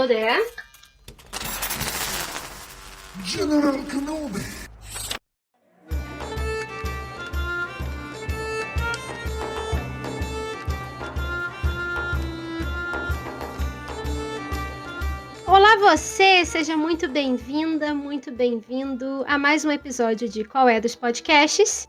Hello there. General Kenobi. Olá você, seja muito bem-vinda, muito bem-vindo a mais um episódio de Qual é dos Podcasts.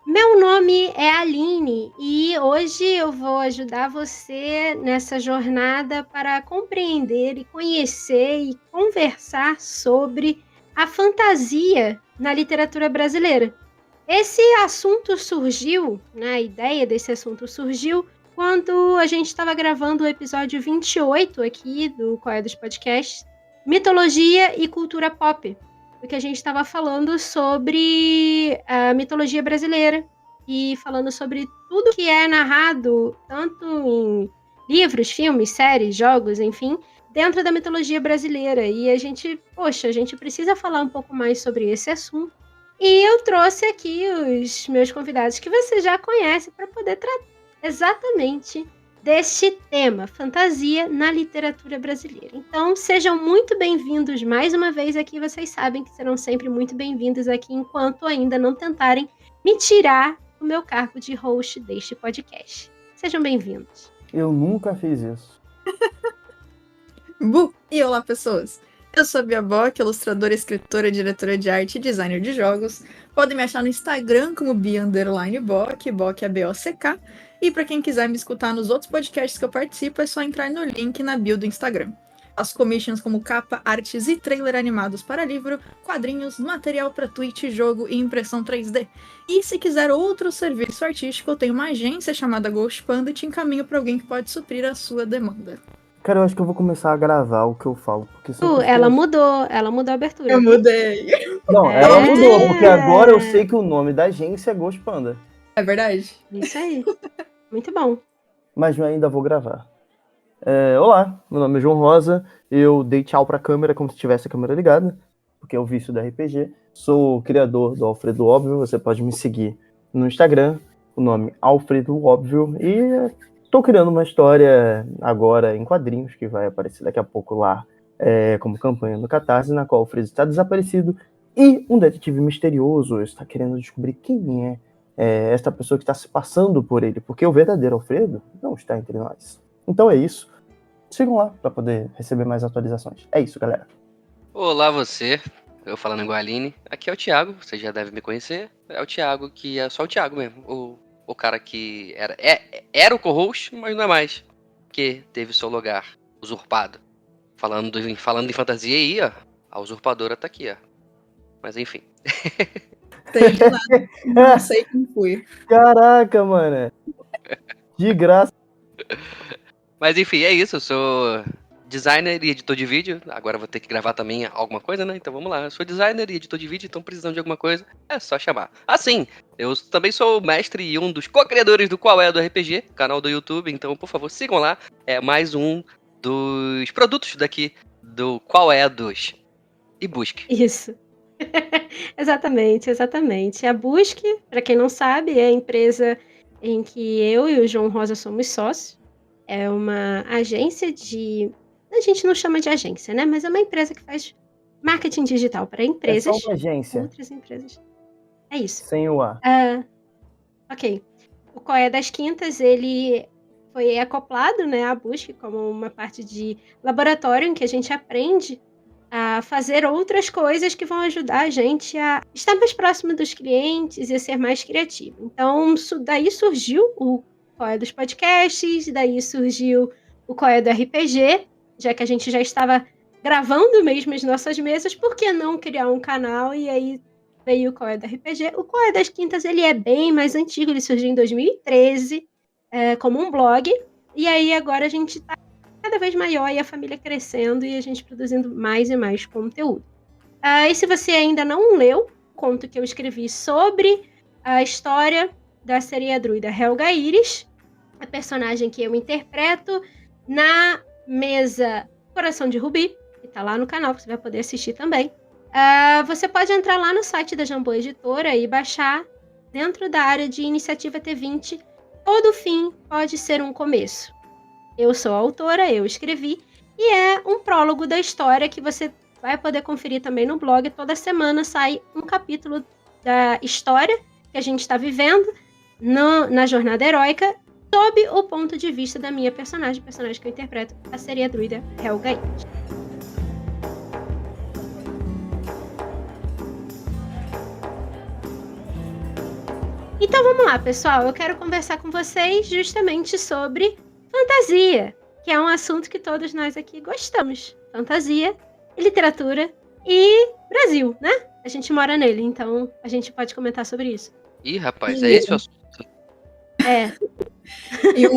Meu nome é Aline e hoje eu vou ajudar você nessa jornada para compreender e conhecer e conversar sobre a fantasia na literatura brasileira. Esse assunto surgiu, a ideia desse assunto surgiu quando a gente estava gravando o episódio 28 aqui do Qual é dos Podcasts, Mitologia e Cultura Pop, porque a gente estava falando sobre a mitologia brasileira e falando sobre tudo que é narrado, tanto em livros, filmes, séries, jogos, enfim, dentro da mitologia brasileira. E a gente precisa falar um pouco mais sobre esse assunto. E eu trouxe aqui os meus convidados que você já conhece para poder tratar exatamente deste tema, fantasia na literatura brasileira. Então, sejam muito bem-vindos mais uma vez aqui. Vocês sabem que serão sempre muito bem-vindos aqui enquanto ainda não tentarem me tirar do meu cargo de host deste podcast. Sejam bem-vindos. Eu nunca fiz isso. E olá, pessoas! Eu sou a Bia Bock, ilustradora, escritora, diretora de arte e designer de jogos. Podem me achar no Instagram como Bia_Bock, Bock é B-O-C-K. E para quem quiser me escutar nos outros podcasts que eu participo, é só entrar no link na bio do Instagram. As commissions como capa, artes e trailer animados para livro, quadrinhos, material para Twitch, jogo e impressão 3D. E se quiser outro serviço artístico, eu tenho uma agência chamada Ghost Panda e te encaminho para alguém que pode suprir a sua demanda. Cara, eu acho que eu vou começar a gravar o que eu falo. Porque Ela mudou a abertura. Eu mudei. Não, ela mudou, porque agora eu sei que o nome da agência é Ghost Panda. É verdade? Isso aí. Muito bom. Mas eu ainda vou gravar. Olá, meu nome é João Rosa. Eu dei tchau pra câmera como se tivesse a câmera ligada, porque é o vício do RPG. Sou o criador do Alfredo Óbvio. Você pode me seguir no Instagram, o nome Alfredo Óbvio. E tô criando uma história agora em quadrinhos, que vai aparecer daqui a pouco lá como campanha no Catarse, na qual o Alfredo está desaparecido e um detetive misterioso está querendo descobrir quem é esta pessoa que está se passando por ele, porque o verdadeiro Alfredo não está entre nós. Então é isso. Sigam lá para poder receber mais atualizações. É isso, galera. Olá você, eu falando igual a Aline. Aqui é o Thiago, você já deve me conhecer. É o Thiago, que é só o Thiago mesmo. O cara que era o co-host, mas não é mais. Que teve seu lugar usurpado. Falando em fantasia aí, ó. A usurpadora tá aqui, ó. Mas enfim. Sei de nada. Não sei quem fui. Caraca, mano. De graça. Mas enfim, é isso. Eu sou designer e editor de vídeo. Agora vou ter que gravar também alguma coisa, né? Então vamos lá. Eu sou designer e editor de vídeo, então precisando de alguma coisa, é só chamar. Assim, eu também sou mestre e um dos co-criadores do Qual é do RPG, canal do YouTube. Então, por favor, sigam lá. É mais um dos produtos daqui do Qual é dos. E busque. Isso. Exatamente. A Busque, para quem não sabe, é a empresa em que eu e o João Rosa somos sócios. É uma agência de... A gente não chama de agência, né? Mas é uma empresa que faz marketing digital para empresas. É só uma agência. Outras empresas. É isso. Sem o A. Ok. O Qual é das Quintas, ele foi acoplado, né, à Busque como uma parte de laboratório em que a gente aprende a fazer outras coisas que vão ajudar a gente a estar mais próximo dos clientes e a ser mais criativo. Então, daí surgiu o Qual é dos Podcasts, daí surgiu o Qual é do RPG, já que a gente já estava gravando mesmo as nossas mesas, por que não criar um canal? E aí veio o Qual é do RPG. O Qual é das Quintas, ele é bem mais antigo, ele surgiu em 2013 como um blog, e aí agora a gente está cada vez maior e a família crescendo e a gente produzindo mais e mais conteúdo. E se você ainda não leu o conto que eu escrevi sobre a história da sereia druida Helga Iris, a personagem que eu interpreto na mesa Coração de Rubi, que está lá no canal, que você vai poder assistir também. Você pode entrar lá no site da Jambô Editora e baixar dentro da área de Iniciativa T20. Todo fim pode ser um começo. Eu sou a autora, eu escrevi, E é um prólogo da história que você vai poder conferir também no blog. Toda semana sai um capítulo da história que a gente está vivendo na jornada heróica, sob o ponto de vista da minha personagem que eu interpreto, a seria druida Helga Ynd. Então vamos lá, pessoal. Eu quero conversar com vocês justamente sobre fantasia, que é um assunto que todos nós aqui gostamos. Fantasia, literatura e Brasil, né? A gente mora nele, então a gente pode comentar sobre isso. Ih, rapaz, é esse o assunto. É, E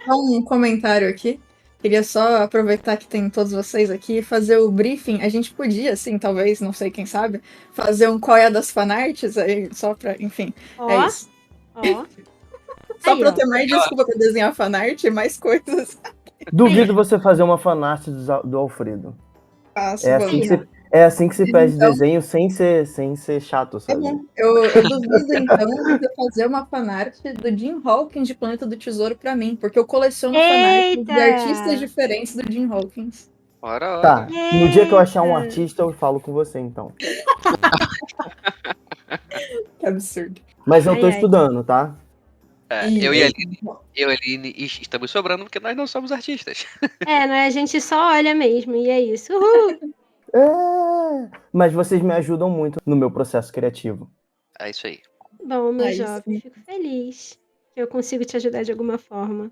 só um comentário aqui. Queria só aproveitar que tem todos vocês aqui e fazer o briefing. A gente podia, assim, talvez, não sei quem sabe, fazer um qual é das fanarts aí, só pra, enfim, ó, é isso. ó. Só Aí, pra eu ó. ter mais desculpa pra desenhar fanart e mais coisas. Duvido você fazer uma fanart do Alfredo. Faço, É vamos. assim que se pede Então- desenho sem ser chato, É sabe? bom. Eu duvido, então, de você fazer uma fanart do Jim Hawkins de Planeta do Tesouro pra mim, porque eu coleciono fanarts de Eita! artistas diferentes do Jim Hawkins. Ora, ora. Tá, no dia que eu achar um Eita! artista, eu falo com você, então. Que absurdo. Mas eu tô Ai, ai. estudando, tá? É, eu e a Aline estamos sobrando porque nós não somos artistas. É, né? A gente só olha mesmo, e é isso. Uhul! É, mas vocês me ajudam muito no meu processo criativo. É isso aí. Bom, meu Ai, jovem, sim. fico feliz que eu consigo te ajudar de alguma forma.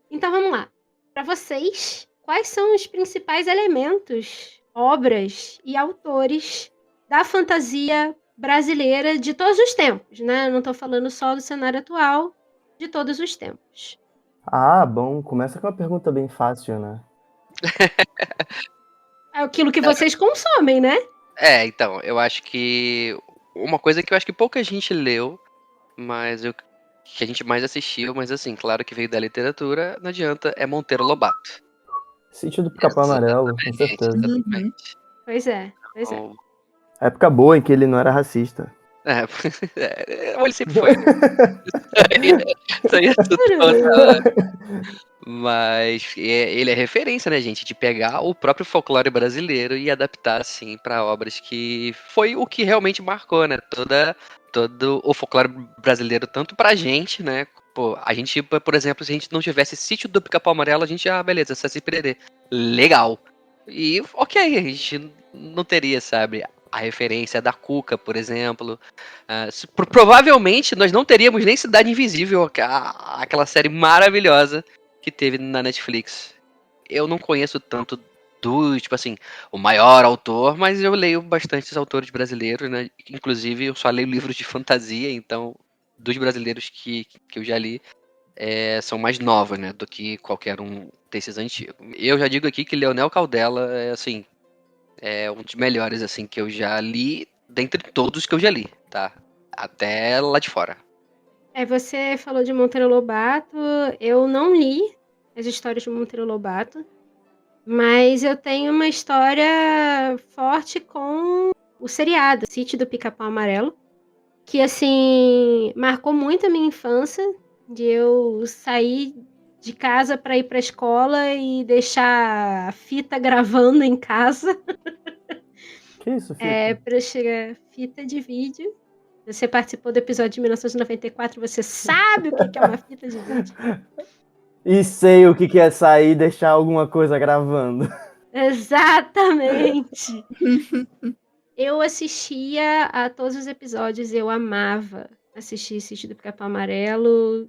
Então vamos lá. Para vocês, quais são os principais elementos, obras e autores da fantasia brasileira de todos os tempos, né? Eu não tô falando só do cenário atual, de todos os tempos. Ah, bom, começa com uma pergunta bem fácil, né? É aquilo que vocês consomem, né? É, então, eu acho que uma coisa que eu acho que pouca gente leu, mas que a gente mais assistiu, mas assim, claro que veio da literatura, não adianta, é Monteiro Lobato. Sítio do Pica-Pau Amarelo, com certeza. Exatamente. Pois é, pois é. Então, Época boa em que ele não era racista. ele sempre foi. Isso aí é tudo total. Mas ele é referência, né, gente? De pegar o próprio folclore brasileiro e adaptar, assim, para obras que foi o que realmente marcou, né? Todo o folclore brasileiro, tanto pra gente, né? Pô, a gente, por exemplo, se a gente não tivesse Sítio do Pica-Pau Amarelo, a gente, beleza, Saci Pererê. Legal. E, ok, a gente não teria, sabe, a referência da Cuca, por exemplo. Provavelmente nós não teríamos nem Cidade Invisível, aquela série maravilhosa que teve na Netflix. Eu não conheço tanto tipo assim, o maior autor, mas eu leio bastantes autores brasileiros, né? Inclusive, eu só leio livros de fantasia, então, dos brasileiros que eu já li, são mais novos, né? Do que qualquer um desses antigos. Eu já digo aqui que Leonel Caldela é, assim, é um dos melhores, assim, que eu já li, dentre todos que eu já li, tá? Até lá de fora. Você falou de Monteiro Lobato. Eu não li as histórias de Monteiro Lobato, mas eu tenho uma história forte com o seriado Sítio do Pica-Pau Amarelo, que, assim, marcou muito a minha infância, de eu sair de casa para ir para a escola e deixar a fita gravando em casa. Que isso, Fita? Para chegar fita de vídeo. Você participou do episódio de 1994, você sabe o que é uma fita de vídeo. E sei o que é sair e deixar alguma coisa gravando. Exatamente. Eu assistia a todos os episódios, eu amava assistir Sítio do Pica-Pau Amarelo.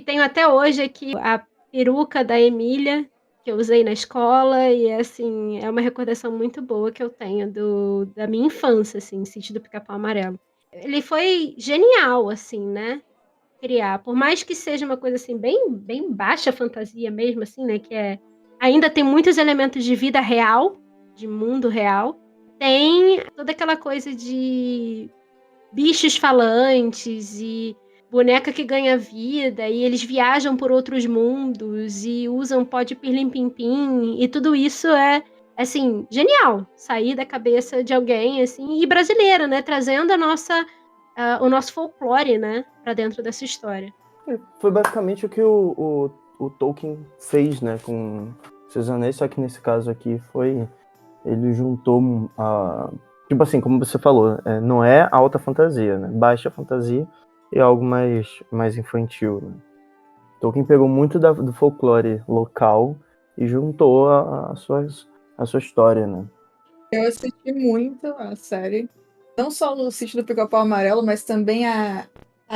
Tenho até hoje aqui a peruca da Emília, que eu usei na escola, e assim, é uma recordação muito boa que eu tenho da minha infância, assim, Sítio do Pica-Pau Amarelo. Ele foi genial, assim, né? Criar, por mais que seja uma coisa assim, bem, bem baixa fantasia mesmo, assim, né? Ainda tem muitos elementos de vida real, de mundo real. Tem toda aquela coisa de bichos falantes e boneca que ganha vida, e eles viajam por outros mundos e usam pó de pirlim-pim-pim, e tudo isso é, assim, genial. Sair da cabeça de alguém, assim, e brasileira, né? Trazendo o nosso folclore, né? Pra dentro dessa história. Foi basicamente o que o Tolkien fez, né? Com Senhor dos Anéis, só que nesse caso aqui ele juntou tipo assim, como você falou, não é alta fantasia, né? Baixa fantasia e algo mais infantil, né? Tolkien pegou muito do folclore local e juntou a sua história, né? Eu assisti muito a série. Não só no Sítio do Pica-Pau Amarelo, mas também a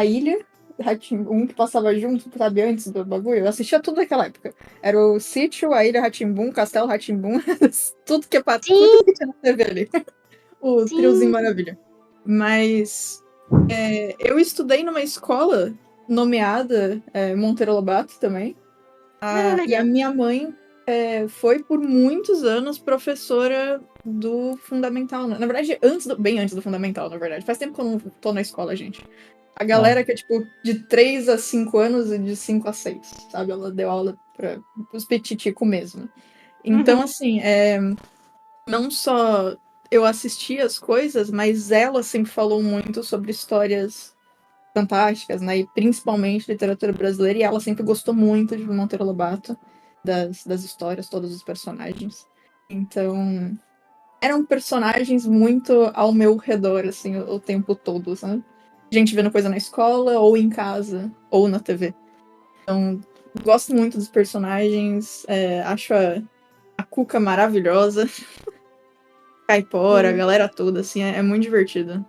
Ilha Rá-Tim-Bum, que passava junto, sabe, antes do bagulho. Eu assistia tudo naquela época. Era o Sítio, a Ilha Rá-Tim-Bum, Castelo Rá-Tim-Bum, tudo que tinha na TV ali. O triozinho maravilha. Mas eu estudei numa escola nomeada Monteiro Lobato também. E a minha mãe foi por muitos anos professora do Fundamental. Na verdade, bem antes do Fundamental, na verdade. Faz tempo que eu não tô na escola, gente. A galera que é, tipo, de 3 a 5 anos e de 5 a 6, sabe? Ela deu aula para os petitico mesmo. Então, assim, não só eu assisti as coisas, mas ela sempre falou muito sobre histórias fantásticas, né? E principalmente literatura brasileira. E ela sempre gostou muito de Monteiro Lobato, das histórias, todos os personagens. Então, eram personagens muito ao meu redor, assim, o tempo todo, sabe? Gente vendo coisa na escola, ou em casa, ou na TV. Então, gosto muito dos personagens, acho a Cuca maravilhosa, Caipora, a galera toda, assim, é muito divertido.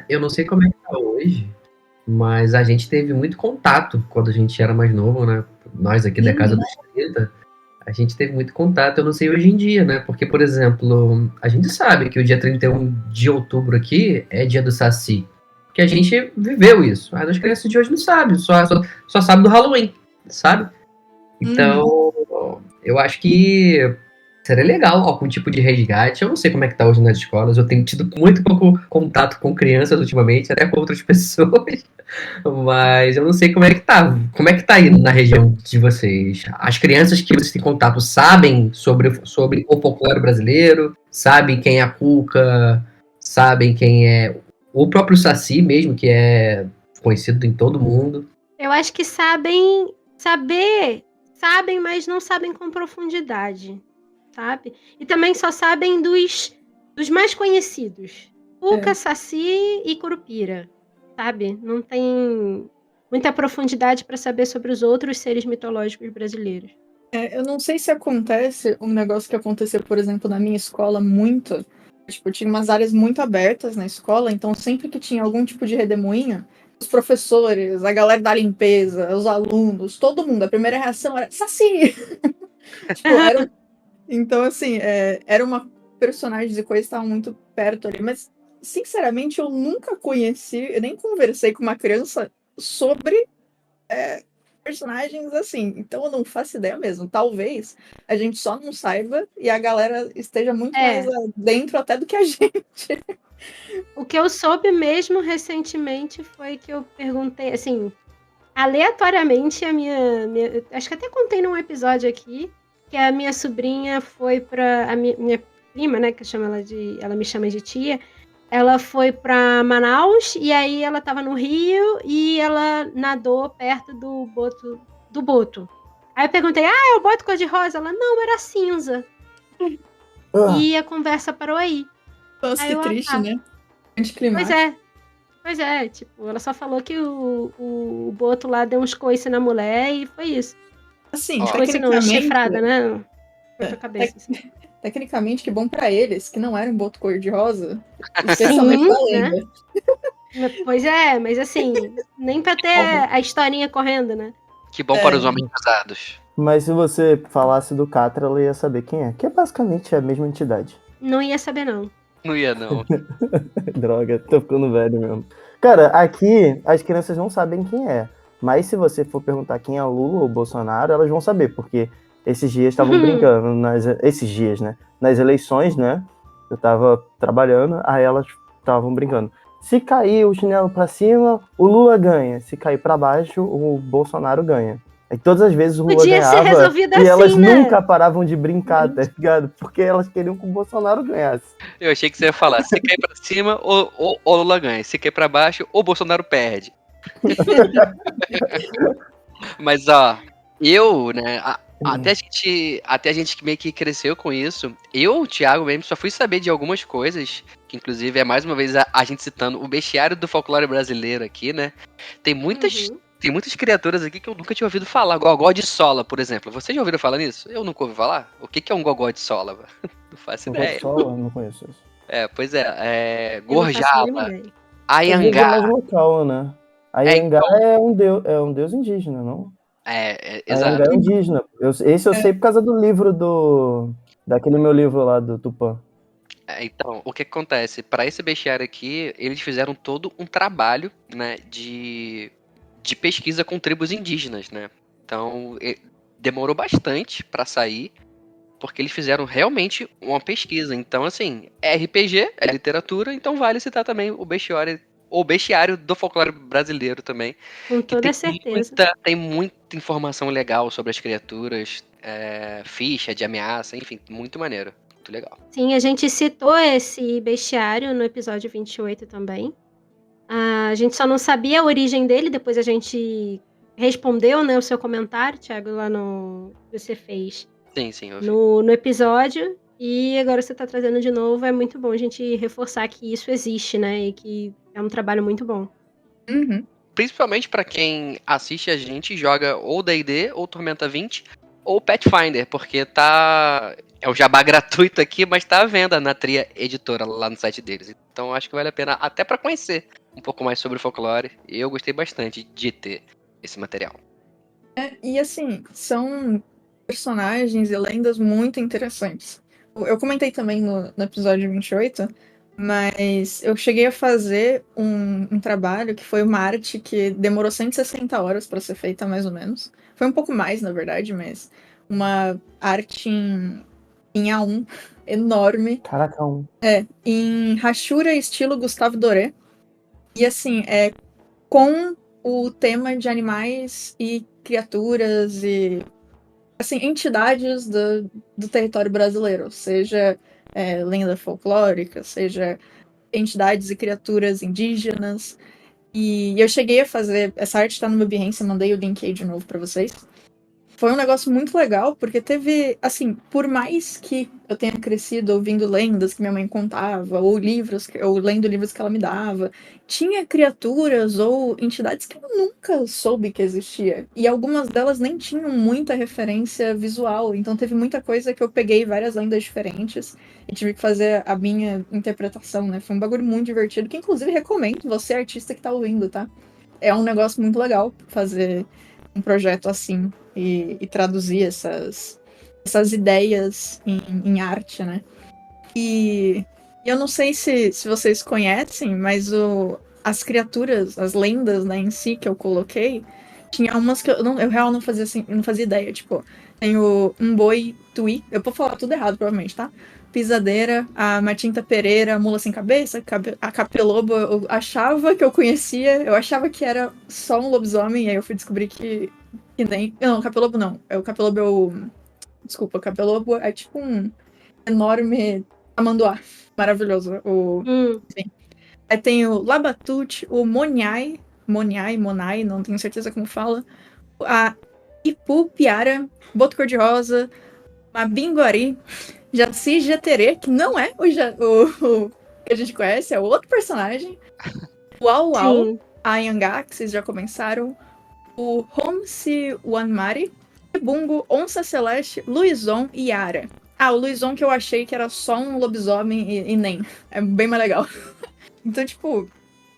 Eu não sei como é que tá hoje, mas a gente teve muito contato quando a gente era mais novo, né? Nós aqui da Casa dos 30, a gente teve muito contato. Eu não sei hoje em dia, né? Porque, por exemplo, a gente sabe que o dia 31 de outubro aqui é dia do Saci. Porque a gente viveu isso. Mas as crianças de hoje não sabem, só sabem do Halloween, sabe? Então, eu acho que seria legal algum tipo de resgate. Eu não sei como é que tá hoje nas escolas. Eu tenho tido muito pouco contato com crianças ultimamente, até com outras pessoas. Mas eu não sei como é que tá. Como é que tá aí na região de vocês? As crianças que vocês têm contato sabem sobre o folclore brasileiro? Sabem quem é a Cuca? Sabem quem é o próprio Saci mesmo, que é conhecido em todo mundo? Eu acho que sabem, mas não sabem com profundidade, sabe? E também só sabem dos mais conhecidos. Cuca, Saci e Curupira, sabe? Não tem muita profundidade para saber sobre os outros seres mitológicos brasileiros. Eu não sei se acontece um negócio que aconteceu, por exemplo, na minha escola muito. Tipo, tinha umas áreas muito abertas na escola, então sempre que tinha algum tipo de redemoinho, os professores, a galera da limpeza, os alunos, todo mundo, a primeira reação era Saci! Tipo, então, assim, era uma personagem e coisas que estavam muito perto ali, mas, sinceramente, eu nunca conheci, eu nem conversei com uma criança sobre personagens assim, então eu não faço ideia mesmo. Talvez a gente só não saiba e a galera esteja muito mais dentro até do que a gente. O que eu soube mesmo recentemente foi que eu perguntei, assim, aleatoriamente, a minha acho que até contei num episódio aqui, que a minha sobrinha foi pra... A minha prima, né, que ela me chama de tia, ela foi pra Manaus, e aí ela tava no Rio, e ela nadou perto do boto. Aí eu perguntei, é o boto cor-de-rosa? Ela, não, era cinza. E a conversa parou aí. Nossa, que triste, né? Anticlimático. Pois é, tipo, ela só falou que o boto lá deu uns coice na mulher e foi isso. Assim, coice não, chifrada, né? Foi pra cabeça. Assim. Tecnicamente, que bom pra eles, que não era um boto cor-de-rosa. Especialmente pra lenda. Né? Pois é, mas assim, nem pra ter a historinha correndo, né? Que bom para os homens casados. Mas se você falasse do Catra, ela ia saber quem é. Que é basicamente a mesma entidade. Não ia saber, não. Não ia, não. Droga, tô ficando velho mesmo. Cara, aqui as crianças não sabem quem é. Mas se você for perguntar quem é o Lula ou o Bolsonaro, elas vão saber, porque esses dias estavam brincando, esses dias, né? Nas eleições, né? Eu tava trabalhando, aí elas estavam brincando. Se cair o chinelo pra cima, o Lula ganha. Se cair pra baixo, o Bolsonaro ganha. Aí todas as vezes o Lula Podia ganhava ser resolvido e assim, elas né? nunca paravam de brincar, tá ligado? Porque elas queriam que o Bolsonaro ganhasse. Eu achei que você ia falar, se cair pra cima, o Lula ganha. Se cair pra baixo, o Bolsonaro perde. Mas, ó, eu, né, Até a gente que meio que cresceu com isso. Eu, o Thiago mesmo, só fui saber de algumas coisas, que inclusive é mais uma vez a gente citando o bestiário do folclore brasileiro aqui, né? Tem muitas, Uhum. tem muitas criaturas aqui que eu nunca tinha ouvido falar. Gogó de sola, por exemplo. Vocês já ouviram falar nisso? Eu nunca ouvi falar. O que é um gogó de sola? Não faço Não gosto ideia. só, eu não conheço isso. Pois é. Eu não faço a mínima Gorjaba, ideia. Talvez é mais Ayangá. local, né? A É, Iangá então, é um deus indígena, não? A Iangá exato. é indígena. Esse eu É. sei por causa do livro daquele meu livro lá do Tupã. Então, o que acontece? Para esse bestiário aqui, eles fizeram todo um trabalho, né, de pesquisa com tribos indígenas, né? Então, demorou bastante para sair, porque eles fizeram realmente uma pesquisa. Então, assim, é RPG, é literatura, então vale citar também o bestiário do folclore brasileiro também, Com que toda certeza. tem muita informação legal sobre as criaturas, ficha de ameaça, enfim, muito maneiro, muito legal. Sim, a gente citou esse bestiário no episódio 28 também. A gente só não sabia a origem dele, depois a gente respondeu, né, o seu comentário, Thiago, lá no que você fez Sim, eu vi. no episódio. E agora você tá trazendo de novo. É muito bom a gente reforçar que isso existe, né? E que é um trabalho muito bom. Uhum. Principalmente pra quem assiste a gente e joga ou D&D, ou Tormenta 20, ou Pathfinder, porque é o jabá gratuito aqui, mas tá à venda na Tria Editora lá no site deles. Então acho que vale a pena até pra conhecer um pouco mais sobre o folclore. E eu gostei bastante de ter esse material. E assim, são personagens e lendas muito interessantes. Eu comentei também no episódio 28, mas eu cheguei a fazer um trabalho que foi uma arte que demorou 160 horas para ser feita, mais ou menos. Foi um pouco mais, na verdade, mas uma arte em A1 enorme, Caraca, em rachura estilo Gustavo Doré. E assim, com o tema de animais e criaturas e assim, entidades do território brasileiro, seja lenda folclórica, seja entidades e criaturas indígenas. E eu cheguei a fazer, essa arte tá no meu Behance, eu mandei o link aí de novo pra vocês. Foi um negócio muito legal, porque teve, assim, por mais que eu tenha crescido ouvindo lendas que minha mãe contava, ou lendo livros que ela me dava, tinha criaturas ou entidades que eu nunca soube que existia. E algumas delas nem tinham muita referência visual, então teve muita coisa que eu peguei várias lendas diferentes e tive que fazer a minha interpretação, né? Foi um bagulho muito divertido, que inclusive recomendo você, artista que tá ouvindo, tá? É um negócio muito legal fazer um projeto assim e traduzir essas ideias em arte, né? E eu não sei se vocês conhecem, mas as criaturas, as lendas, né, em si que eu coloquei, tinha umas que eu real não fazia assim, não fazia ideia. Tipo, tem um boi tui, eu vou falar tudo errado, provavelmente, tá? Pisadeira, a Matinta Pereira, a Mula Sem Cabeça, a Capelobo, eu achava que eu conhecia, eu achava que era só um lobisomem, e aí eu fui descobrir que nem. Não, Capelobo não. O Capelobo é o. Desculpa, o Capelobo é tipo um enorme tamanduá. Maravilhoso. Enfim. Aí tem o Labatute, o Monai, não tenho certeza como fala. A Ipu, Piara, Boto Cor-de-Rosa, a Binguari, Jaci Jeterê, que não é o que a gente conhece, é outro personagem. O Au Au, Sim. a Yangá, que vocês já começaram. O Homsi Wanmari, Bungo, Onça Celeste, Luizon e Yara. Ah, o Luizon que eu achei que era só um lobisomem e nem. É bem mais legal. Então, tipo,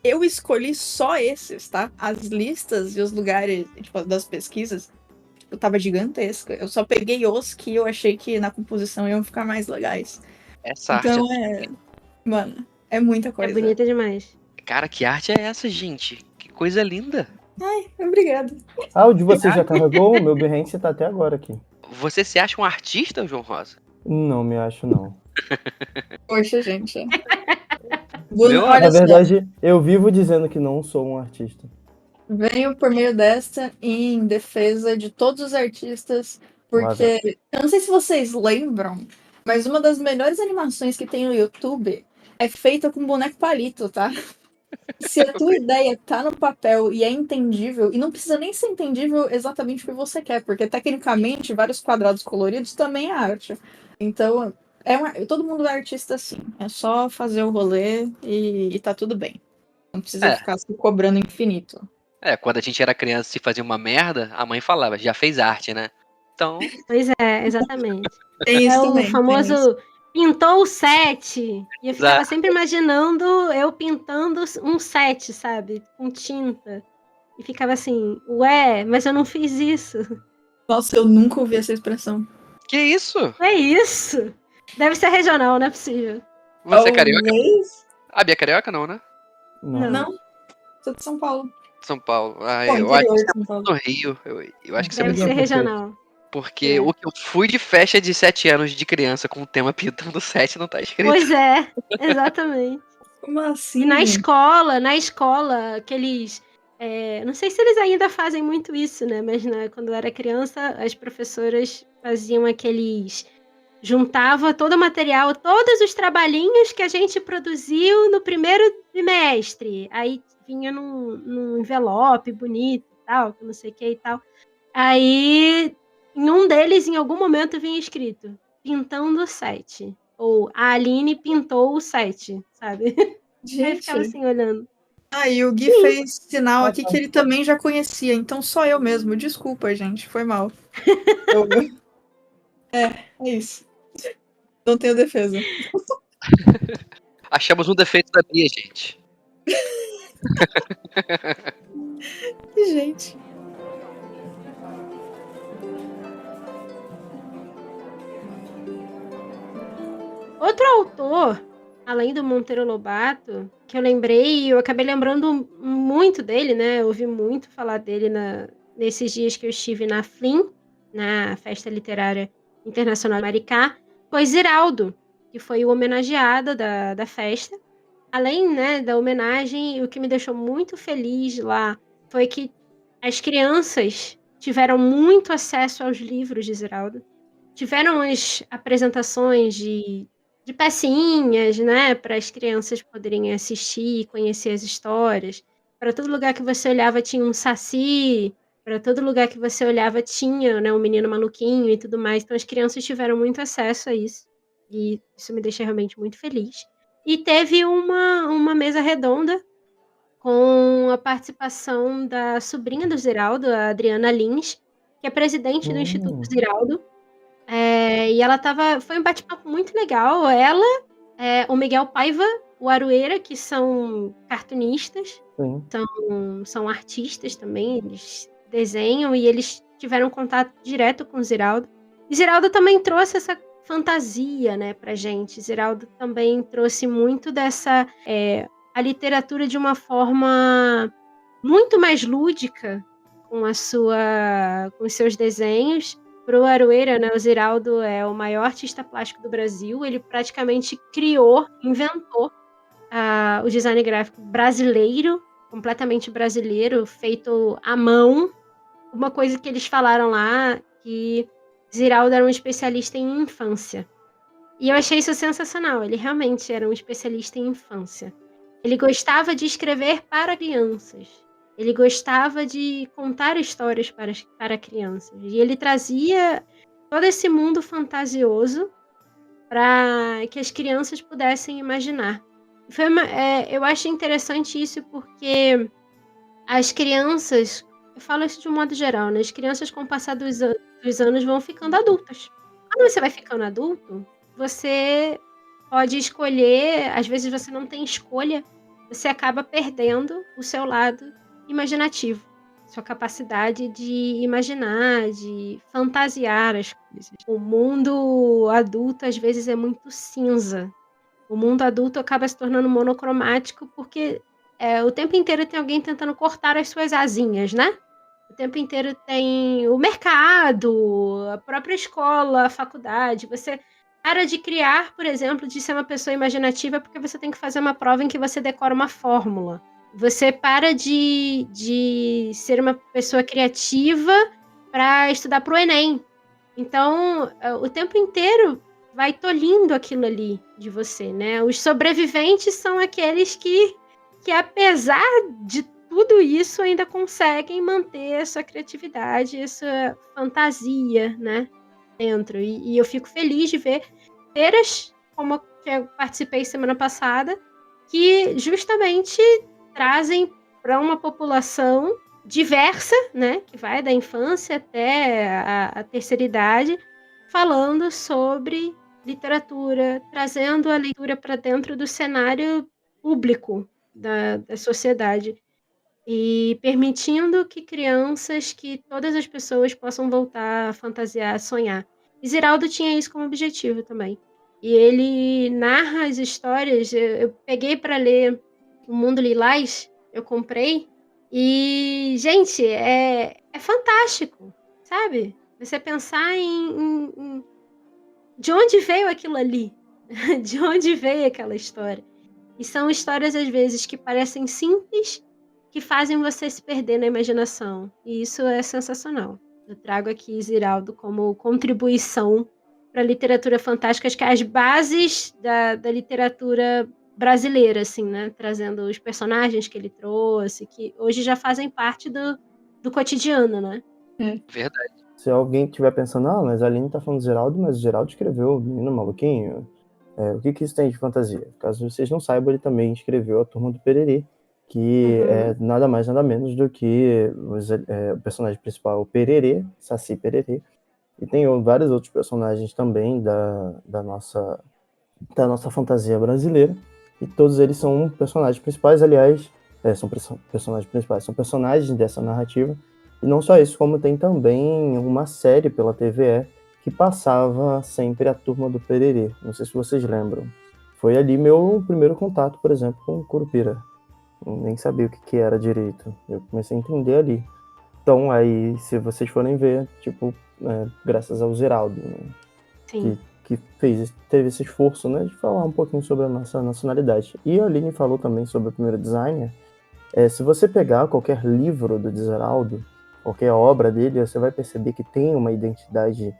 eu escolhi só esses, tá? As listas e os lugares, tipo, das pesquisas, tipo, tava gigantesca. Eu só peguei os que eu achei que na composição iam ficar mais legais. Essa Então, arte. mano, é muita É coisa. bonita demais. Cara, que arte é essa, gente? Que coisa linda. Obrigada. Ah, o de vocês já carregou? O meu Behance tá até agora aqui. Você se acha um artista, João Rosa? Não me acho, não. Poxa, gente. Meu, Olha Na só. verdade, eu vivo dizendo que não sou um artista. Venho por meio desta em defesa de todos os artistas, porque eu não sei se vocês lembram, mas uma das melhores animações que tem no YouTube é feita com boneco palito, tá? Se a tua ideia tá no papel e é entendível, e não precisa nem ser entendível exatamente o que você quer, porque tecnicamente vários quadrados coloridos também é arte. Então, todo mundo é artista assim. É só fazer o rolê e tá tudo bem. Não precisa É. ficar se cobrando infinito. Quando a gente era criança e fazia uma merda, a mãe falava, já fez arte, né? Então, Pois é, exatamente. Tem isso É o também. tem famoso isso. pintou o set. E eu ficava Exato. sempre imaginando eu pintando um set, sabe? Com tinta. E ficava assim, ué, mas eu não fiz isso. Nossa, eu nunca ouvi essa expressão. Que isso? É isso? Deve ser regional, não é possível. Você é carioca? Talvez. A Bia é carioca não, né? Não. Não, sou de São Paulo. São Paulo. Ah, Bom, eu acho interior que de você São é Paulo. muito no Rio. Eu acho que você é Deve muito ser no Rio. regional. Porque É. o que eu fui de festa de 7 anos de criança com o tema pintando 7 não tá escrito. Pois é, exatamente. Como assim? E na escola, aqueles. Não sei se eles ainda fazem muito isso, né? Mas quando eu era criança, as professoras faziam aqueles. Juntava todo o material, todos os trabalhinhos que a gente produziu no primeiro trimestre. Aí vinha num envelope bonito e tal, que não sei o que e tal. Aí, em um deles, em algum momento, vinha escrito pintando o site. Ou a Aline pintou o site, sabe? Aí eu ficava Gente. assim, olhando. Aí o Gui fez sinal aqui que ele também já conhecia, então só eu mesmo. Desculpa, gente, foi mal. É isso. Não tenho defesa. Achamos um defeito da Bia, gente. Gente. Outro autor, além do Monteiro Lobato, que eu lembrei, eu acabei lembrando muito dele, né? Eu ouvi muito falar dele nesses dias que eu estive na FLIM, na Festa Literária Internacional de Maricá, foi Ziraldo, que foi o homenageado da festa. Além, né, da homenagem, o que me deixou muito feliz lá foi que as crianças tiveram muito acesso aos livros de Ziraldo. Tiveram as apresentações de pecinhas, né, para as crianças poderem assistir, conhecer as histórias. Para todo lugar que você olhava tinha um saci, para todo lugar que você olhava tinha, né, um menino maluquinho e tudo mais. Então as crianças tiveram muito acesso a isso. E isso me deixa realmente muito feliz. E teve uma mesa redonda com a participação da sobrinha do Ziraldo, a Adriana Lins, que é presidente do Instituto Ziraldo. E ela foi um bate-papo muito legal. Ela, o Miguel Paiva, o Aroeira, que são cartunistas, Sim. são artistas também, eles desenham e eles tiveram contato direto com o Ziraldo. E Ziraldo também trouxe essa fantasia, né, pra gente. Ziraldo também trouxe muito dessa a literatura de uma forma muito mais lúdica com os seus desenhos. Pro Aroeira, né, o Ziraldo é o maior artista plástico do Brasil. Ele praticamente inventou o design gráfico brasileiro, completamente brasileiro, feito à mão. Uma coisa que eles falaram lá, que Ziraldo era um especialista em infância. E eu achei isso sensacional. Ele realmente era um especialista em infância. Ele gostava de escrever para crianças. Ele gostava de contar histórias para crianças. E ele trazia todo esse mundo fantasioso para que as crianças pudessem imaginar. Eu acho interessante isso porque as crianças, eu falo isso de um modo geral, né? As crianças, com o passar dos anos, vão ficando adultas. Quando você vai ficando adulto, você pode escolher, às vezes você não tem escolha, você acaba perdendo o seu lado imaginativo, sua capacidade de imaginar, de fantasiar as coisas. O mundo adulto às vezes é muito cinza. O mundo adulto acaba se tornando monocromático porque o tempo inteiro tem alguém tentando cortar as suas asinhas, né? O tempo inteiro tem o mercado, a própria escola, a faculdade. Você para de criar, por exemplo, de ser uma pessoa imaginativa porque você tem que fazer uma prova em que você decora uma fórmula. Você para de ser uma pessoa criativa para estudar para o Enem. Então, o tempo inteiro vai tolhindo aquilo ali de você, né? Os sobreviventes são aqueles que que apesar de tudo isso ainda conseguem manter essa criatividade, essa fantasia, né, dentro. E eu fico feliz de ver feiras como a que eu participei semana passada, que justamente trazem para uma população diversa, né, que vai da infância até a terceira idade, falando sobre literatura, trazendo a leitura para dentro do cenário público da sociedade e permitindo que crianças, que todas as pessoas possam voltar a fantasiar, a sonhar. E Ziraldo tinha isso como objetivo também. E ele narra as histórias. Eu peguei para ler O Mundo Lilás, eu comprei. E, gente, é fantástico, sabe? Você pensar de onde veio aquilo ali? De onde veio aquela história? E são histórias, às vezes, que parecem simples, que fazem você se perder na imaginação. E isso é sensacional. Eu trago aqui Ziraldo como contribuição para a literatura fantástica, acho que é as bases da literatura brasileira, assim, né? Trazendo os personagens que ele trouxe, que hoje já fazem parte do cotidiano, né? Verdade. Se alguém estiver pensando, mas a Aline tá falando do Geraldo, mas o Geraldo escreveu o Menino Maluquinho. O que isso tem de fantasia? Caso vocês não saibam, ele também escreveu A Turma do Pererê, que é nada mais, nada menos do que o personagem principal, o Pererê, Saci Pererê, e tem vários outros personagens também da nossa fantasia brasileira, e todos eles são personagens principais, aliás, são personagens principais, são personagens dessa narrativa, e não só isso, como tem também uma série pela TVE que passava sempre A Turma do Pererê. Não sei se vocês lembram. Foi ali meu primeiro contato, por exemplo, com o Curupira. Eu nem sabia o que era direito. Eu comecei a entender ali. Então, aí, se vocês forem ver, graças ao Ziraldo, né, Sim. que teve esse esforço, né, de falar um pouquinho sobre a nossa nacionalidade. E a Aline falou também sobre o primeiro designer. Se você pegar qualquer livro do Ziraldo, qualquer obra dele, você vai perceber que tem uma identidade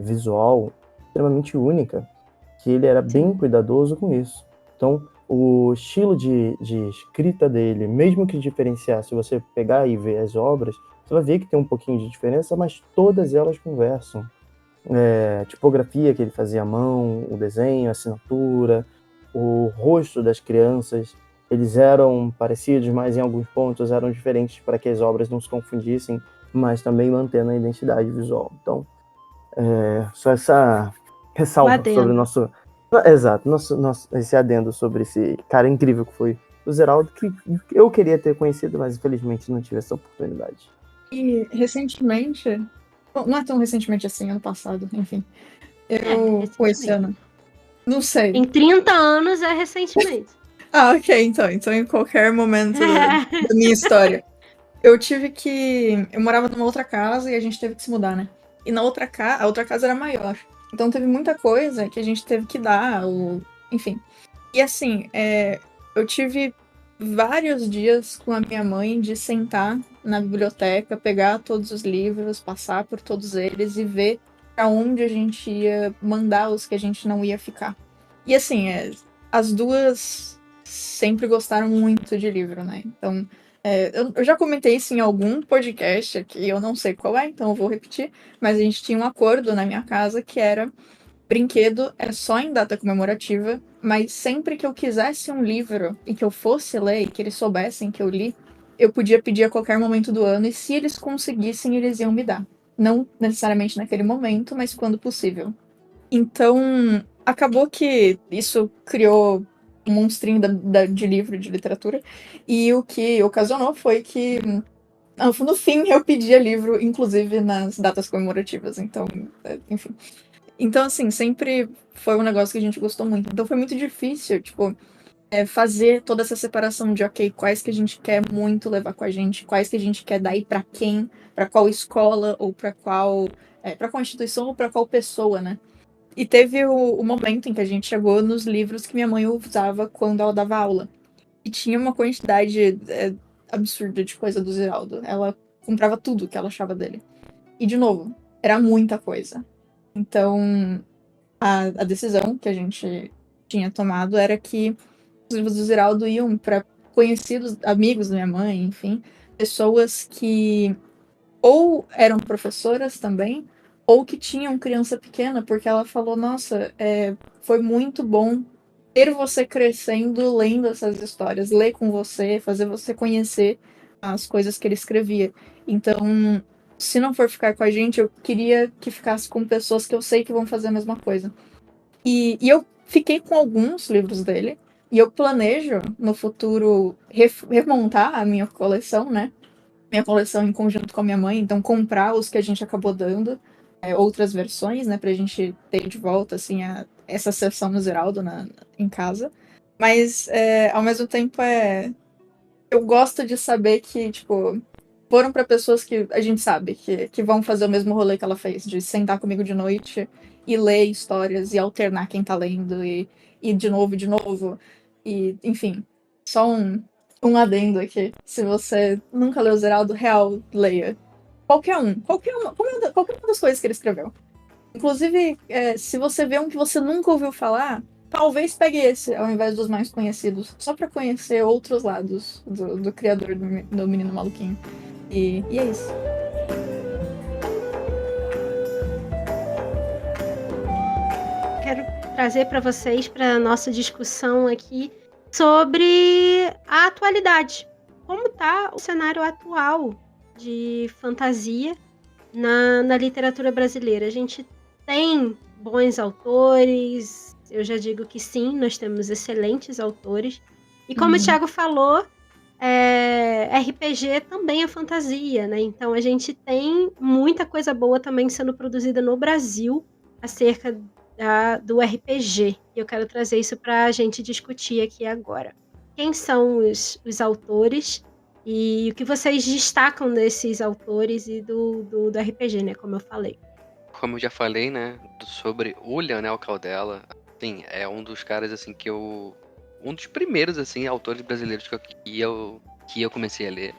visual extremamente única, que ele era bem cuidadoso com isso. Então, o estilo de escrita dele, mesmo que diferenciar, se você pegar e ver as obras, você vai ver que tem um pouquinho de diferença, mas todas elas conversam. Tipografia que ele fazia à mão, o desenho, a assinatura, o rosto das crianças, eles eram parecidos, mas em alguns pontos eram diferentes para que as obras não se confundissem, mas também mantendo a identidade visual. Então, só essa ressalva sobre o nosso... Exato, esse adendo sobre esse cara incrível que foi o Ziraldo, que eu queria ter conhecido, mas infelizmente não tive essa oportunidade. E recentemente, não é tão recentemente assim, ano passado, enfim. Esse ano. Não sei. Em 30 anos é recentemente. Ok, então em qualquer momento da minha história. Eu morava numa outra casa e a gente teve que se mudar, né? E a outra casa era maior. Então teve muita coisa que a gente teve que dar, enfim. E assim, eu tive vários dias com a minha mãe de sentar na biblioteca, pegar todos os livros, passar por todos eles e ver pra onde a gente ia mandar os que a gente não ia ficar. E assim, as duas sempre gostaram muito de livro, né? Então, eu já comentei isso em algum podcast aqui, eu não sei qual então eu vou repetir, mas a gente tinha um acordo na minha casa que era brinquedo é só em data comemorativa, mas sempre que eu quisesse um livro e que eu fosse ler e que eles soubessem que eu li, eu podia pedir a qualquer momento do ano e se eles conseguissem, eles iam me dar. Não necessariamente naquele momento, mas quando possível. Então, acabou que isso criou um monstrinho de livro de literatura, e o que ocasionou foi que, no fim, eu pedia livro, inclusive nas datas comemorativas, então, enfim. Então, assim, sempre foi um negócio que a gente gostou muito. Então foi muito difícil, tipo, fazer toda essa separação de, ok, quais que a gente quer muito levar com a gente, quais que a gente quer dar e pra quem, pra qual escola, ou pra qual instituição, ou pra qual pessoa, né? E teve o momento em que a gente chegou nos livros que minha mãe usava quando ela dava aula. E tinha uma quantidade absurda de coisa do Ziraldo. Ela comprava tudo que ela achava dele. E, de novo, era muita coisa. Então, a decisão que a gente tinha tomado era que os livros do Ziraldo iam para conhecidos, amigos da minha mãe, enfim, pessoas que ou eram professoras também, ou que tinham criança pequena, porque ela falou, nossa, foi muito bom ter você crescendo lendo essas histórias, ler com você, fazer você conhecer as coisas que ele escrevia. Então, se não for ficar com a gente, eu queria que ficasse com pessoas que eu sei que vão fazer a mesma coisa. E eu fiquei com alguns livros dele, e eu planejo, no futuro, remontar a minha coleção, né? Minha coleção em conjunto com a minha mãe, então comprar os que a gente acabou dando, outras versões, né, pra gente ter de volta, assim, essa sessão no Zeraldo em casa. Mas, ao mesmo tempo, eu gosto de saber que, tipo, foram pra pessoas que a gente sabe que vão fazer o mesmo rolê que ela fez, de sentar comigo de noite e ler histórias e alternar quem tá lendo e de novo. E, enfim, só um adendo aqui. Se você nunca leu Zeraldo, real, leia. Qualquer uma das coisas que ele escreveu. Inclusive, se você vê um que você nunca ouviu falar, talvez pegue esse ao invés dos mais conhecidos, só pra conhecer outros lados do criador do Menino Maluquinho. E é isso. Quero trazer para vocês, para nossa discussão aqui, sobre a atualidade. Como está o cenário atual de fantasia na literatura brasileira? A gente tem bons autores, eu já digo que sim, nós temos excelentes autores. E como o Thiago falou, RPG também é fantasia, né? Então a gente tem muita coisa boa também sendo produzida no Brasil acerca do RPG. E eu quero trazer isso para a gente discutir aqui agora. Quem são os autores e o que vocês destacam desses autores e do RPG, né? Como eu falei. Como eu já falei, né, sobre o Leonel Caldela, assim, é um dos caras, assim, um dos primeiros, assim, autores brasileiros que eu comecei a ler.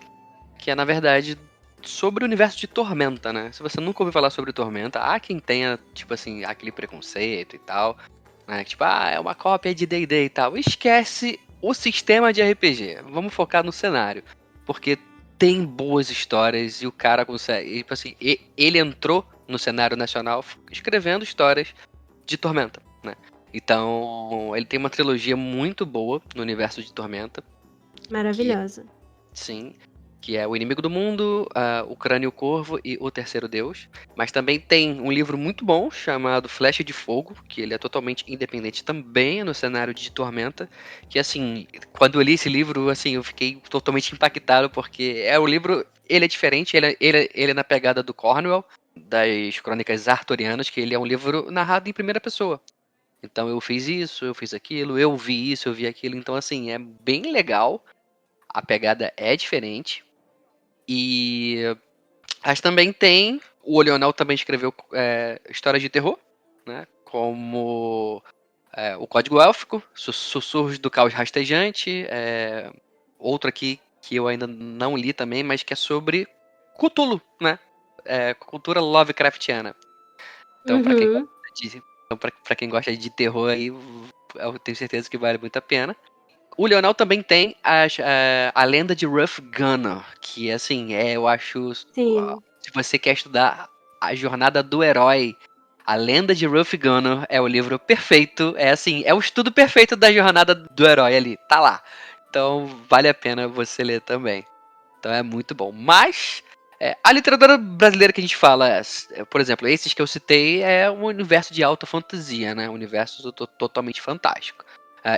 Que é, na verdade, sobre o universo de Tormenta, né? Se você nunca ouviu falar sobre Tormenta, há quem tenha, tipo assim, aquele preconceito e tal, né? Tipo, é uma cópia de D&D e tal. Esquece o sistema de RPG. Vamos focar no cenário. Porque tem boas histórias e o cara consegue... Tipo assim, ele entrou no cenário nacional escrevendo histórias de Tormenta, né? Então, ele tem uma trilogia muito boa no universo de Tormenta. Maravilhosa. Sim, que é O Inimigo do Mundo, O Crânio e o Corvo e O Terceiro Deus. Mas também tem um livro muito bom chamado Flecha de Fogo, que ele é totalmente independente também no cenário de Tormenta. Que, assim, quando eu li esse livro, assim, eu fiquei totalmente impactado, porque o livro, ele é diferente, ele é na pegada do Cornwell, das Crônicas Arturianas, que ele é um livro narrado em primeira pessoa. Então eu fiz isso, eu fiz aquilo, eu vi isso, eu vi aquilo. Então, assim, é bem legal. A pegada é diferente. Mas também tem. O Leonel também escreveu histórias de terror, né? Como o Código Élfico, Sussurros do Caos Rastejante. Outro aqui que eu ainda não li também, mas que é sobre Cthulhu, né? Cultura Lovecraftiana. Então, pra quem gosta de terror aí, eu tenho certeza que vale muito a pena. O Leonel também tem a lenda de Ruff Gunner, que assim, eu acho. Sim. Se você quer estudar a jornada do herói, a lenda de Ruff Gunner é o livro perfeito. É assim, é o estudo perfeito da jornada do herói ali, tá lá. Então vale a pena você ler também. Então é muito bom. Mas a literatura brasileira que a gente fala, por exemplo, esses que eu citei é um universo de alta fantasia, né? Um universo totalmente fantástico.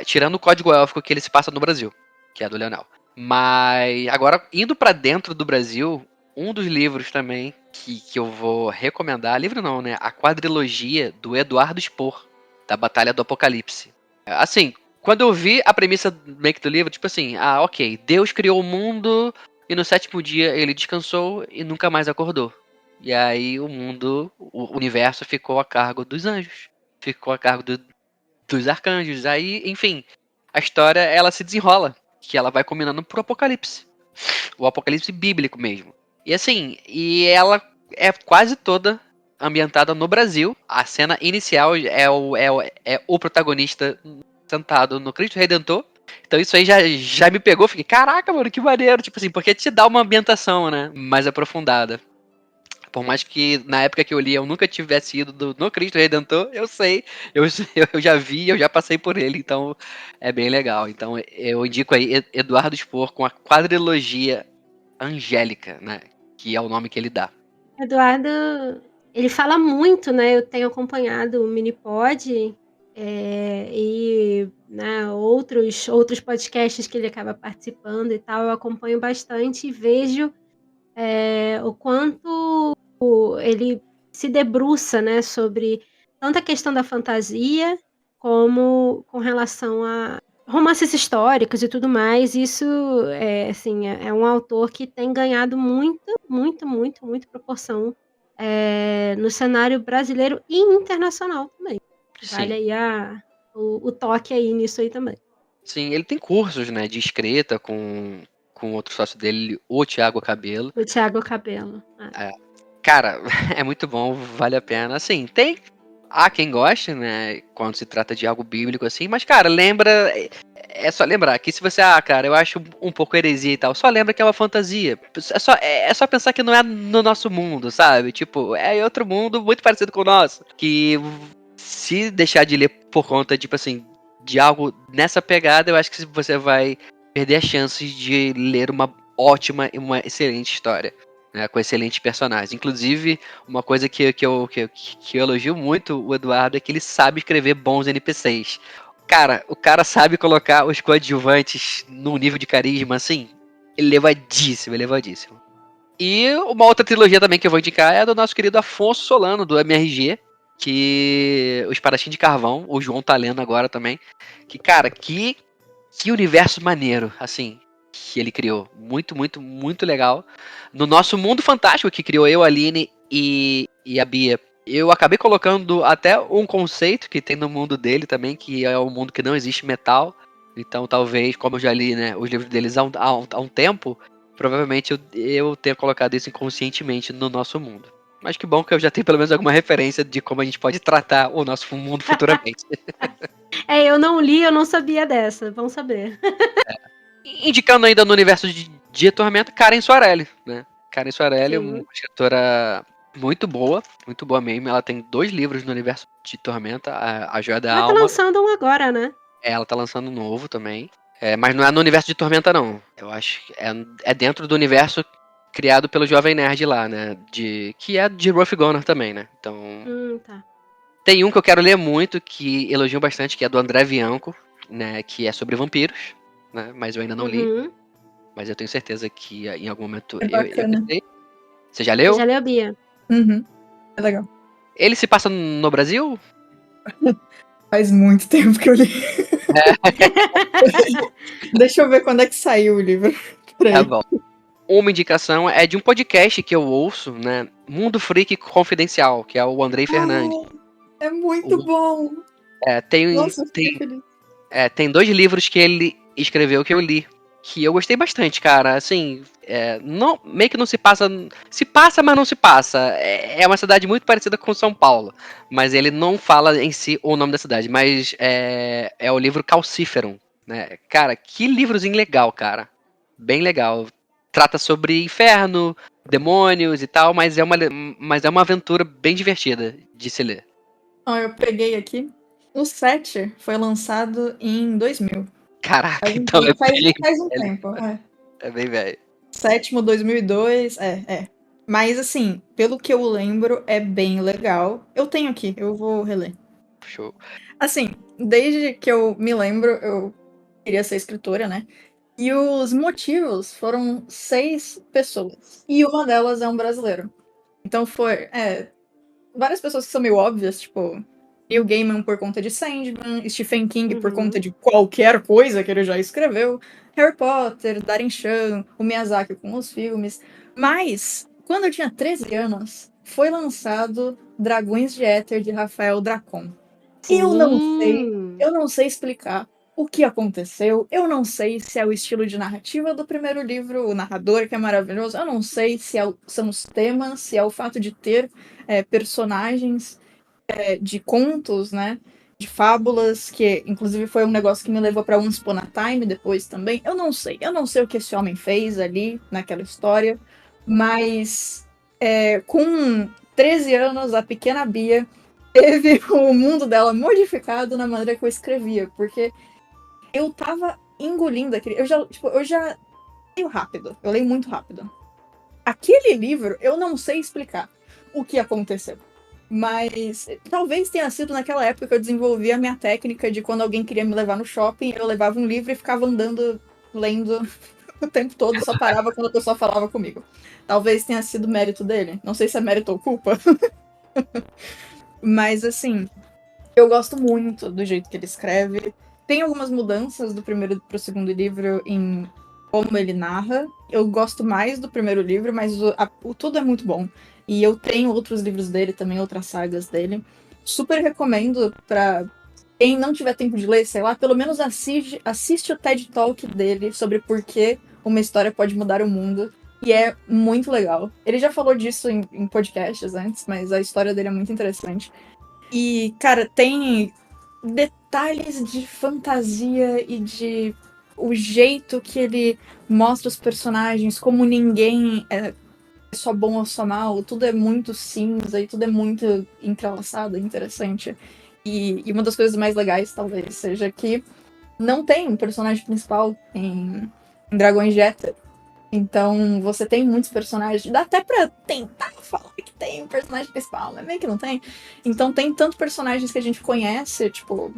Tirando o Código Élfico que ele se passa no Brasil, que é do Leonel. Mas agora, indo pra dentro do Brasil, um dos livros também que eu vou recomendar, livro não, né? A quadrilogia do Eduardo Spohr, da Batalha do Apocalipse. Assim, quando eu vi a premissa meio que do livro, tipo assim, ok, Deus criou o mundo e no sétimo dia ele descansou e nunca mais acordou. E aí o universo ficou a cargo dos anjos, ficou a cargo dos arcanjos. Aí, enfim, a história ela se desenrola, que ela vai combinando pro Apocalipse. O Apocalipse bíblico mesmo. E assim, ela é quase toda ambientada no Brasil. A cena inicial é o protagonista sentado no Cristo Redentor, Então isso aí já me pegou, fiquei, caraca, mano, que maneiro, tipo assim, porque te dá uma ambientação, né, mais aprofundada. Por mais que na época que eu li eu nunca tivesse ido no Cristo Redentor, eu sei, eu já vi, eu já passei por ele, então é bem legal. Então eu indico aí Eduardo Spohr com a quadrilogia Angélica, né, que é o nome que ele dá. Eduardo, ele fala muito, né? Eu tenho acompanhado o Minipod e né, outros podcasts que ele acaba participando e tal. Eu acompanho bastante e vejo o quanto ele se debruça, né, sobre tanto a questão da fantasia como com relação a romances históricos e tudo mais. Isso assim, é um autor que tem ganhado muito proporção no cenário brasileiro e internacional também. Vale Sim. aí o toque aí nisso aí também. Sim, ele tem cursos, né, de escrita com outro sócio dele, o Thiago Cabelo. O Thiago Cabelo. Cara, é muito bom, vale a pena. Assim, há quem goste, né, quando se trata de algo bíblico assim, mas, cara, lembra. É só lembrar que se você, cara, eu acho um pouco heresia e tal, só lembra que é uma fantasia. É só pensar que não é no nosso mundo, sabe? Tipo, é outro mundo muito parecido com o nosso. Que se deixar de ler por conta, tipo assim, de algo nessa pegada, eu acho que você vai perder as chances de ler uma ótima e uma excelente história. Né, com excelentes personagens. Inclusive, uma coisa que eu elogio muito o Eduardo é que ele sabe escrever bons NPCs. Cara, o cara sabe colocar os coadjuvantes num nível de carisma, assim, elevadíssimo, elevadíssimo. E uma outra trilogia também que eu vou indicar é a do nosso querido Afonso Solano, do MRG, que Os Espadachim de Carvão, o João tá lendo agora também, que, cara, que universo maneiro, assim, que ele criou. Muito legal. No nosso mundo fantástico que criou eu, a Aline e a Bia, eu acabei colocando até um conceito que tem no mundo dele também, que é um mundo que não existe metal. Então, talvez, como eu já li, né, os livros deles há um tempo, provavelmente eu tenha colocado isso inconscientemente no nosso mundo. Mas que bom que eu já tenho pelo menos alguma referência de como a gente pode tratar o nosso mundo futuramente. Eu não li, eu não sabia dessa. Vamos saber. Indicando ainda no universo de Tormenta, Karen Soarelli, né? Karen Soarelli é uma Sim. escritora muito boa mesmo. Ela tem 2 livros no universo de Tormenta, a Joia da Ela tá Alma. lançando um agora, né? Ela tá lançando um novo também. Mas não é no universo de Tormenta, não. Eu acho que é dentro do universo criado pelo Jovem Nerd lá, né? Que é de Ruff Gunner também, né? Então. Tá. Tem um que eu quero ler muito, que elogiam bastante, que é do André Bianco, né? Que é sobre vampiros, né? Mas eu ainda não li. Uhum. Mas eu tenho certeza que em algum momento É eu bacana. lerei. Você já Você leu? já leu, Bia? Uhum. É legal. Ele se passa no Brasil? Faz muito tempo que eu li. Deixa eu ver quando é que saiu o livro. Tá Peraí. bom. Uma indicação é de um podcast que eu ouço, né? Mundo Freak Confidencial, que é o Andrei Fernandes. É muito bom. Tem, Nossa, eu fiquei tem, feliz. tem 2 livros que ele escreveu que eu li. Que eu gostei bastante, cara. Assim, não, meio que não se passa. Se passa, mas não se passa. É uma cidade muito parecida com São Paulo. Mas ele não fala em si o nome da cidade. Mas é o livro Calciferum. Né? Cara, que livrozinho legal, cara. Bem legal. Trata sobre inferno, demônios e tal, mas é uma aventura bem divertida de se ler. Ó, eu peguei aqui. O 7 foi lançado em 2000. Caraca, Faz um então tempo. bem Faz um velho. tempo. É bem velho. 7º, 2002. Mas, assim, pelo que eu lembro, é bem legal. Eu tenho aqui, eu vou reler. Show. Assim, desde que eu me lembro, eu queria ser escritora, né? E os motivos foram 6 pessoas. E uma delas é um brasileiro. Então foi. Várias pessoas que são meio óbvias, tipo. Neil Gaiman por conta de Sandman, Stephen King por conta de qualquer coisa que ele já escreveu, Harry Potter, Darren Shan, o Miyazaki com os filmes. Mas, quando eu tinha 13 anos, foi lançado Dragões de Éter de Rafael Dracon. Eu não sei explicar o que aconteceu, eu não sei se é o estilo de narrativa do primeiro livro, o narrador que é maravilhoso, eu não sei se são os temas, se é o fato de ter personagens de contos, né, de fábulas, que inclusive foi um negócio que me levou pra Once Upon a Time depois também. Eu não sei o que esse homem fez ali naquela história, mas com 13 anos, a pequena Bia teve o mundo dela modificado na maneira que eu escrevia, porque eu tava engolindo aquele. Eu já leio rápido, eu leio muito rápido. Aquele livro, eu não sei explicar o que aconteceu. Mas talvez tenha sido naquela época que eu desenvolvi a minha técnica de quando alguém queria me levar no shopping, eu levava um livro e ficava andando, lendo o tempo todo, só parava quando a pessoa falava comigo. Talvez tenha sido mérito dele. Não sei se é mérito ou culpa. Mas assim, eu gosto muito do jeito que ele escreve. Tem algumas mudanças do primeiro pro segundo livro em como ele narra. Eu gosto mais do primeiro livro, mas o tudo é muito bom. E eu tenho outros livros dele também, outras sagas dele. Super recomendo pra quem não tiver tempo de ler, sei lá, pelo menos assiste o TED Talk dele sobre por que uma história pode mudar o mundo. E é muito legal. Ele já falou disso em podcasts antes, mas a história dele é muito interessante. E, cara, tem detalhes de fantasia e de o jeito que ele mostra os personagens, como ninguém é só bom ou só mal, tudo é muito cinza e tudo é muito entrelaçado, interessante. E uma das coisas mais legais, talvez, seja que não tem um personagem principal em Dragões de Éter. Então, você tem muitos personagens. Dá até pra tentar falar que tem um personagem principal, mas meio que não tem. Então, tem tantos personagens que a gente conhece, tipo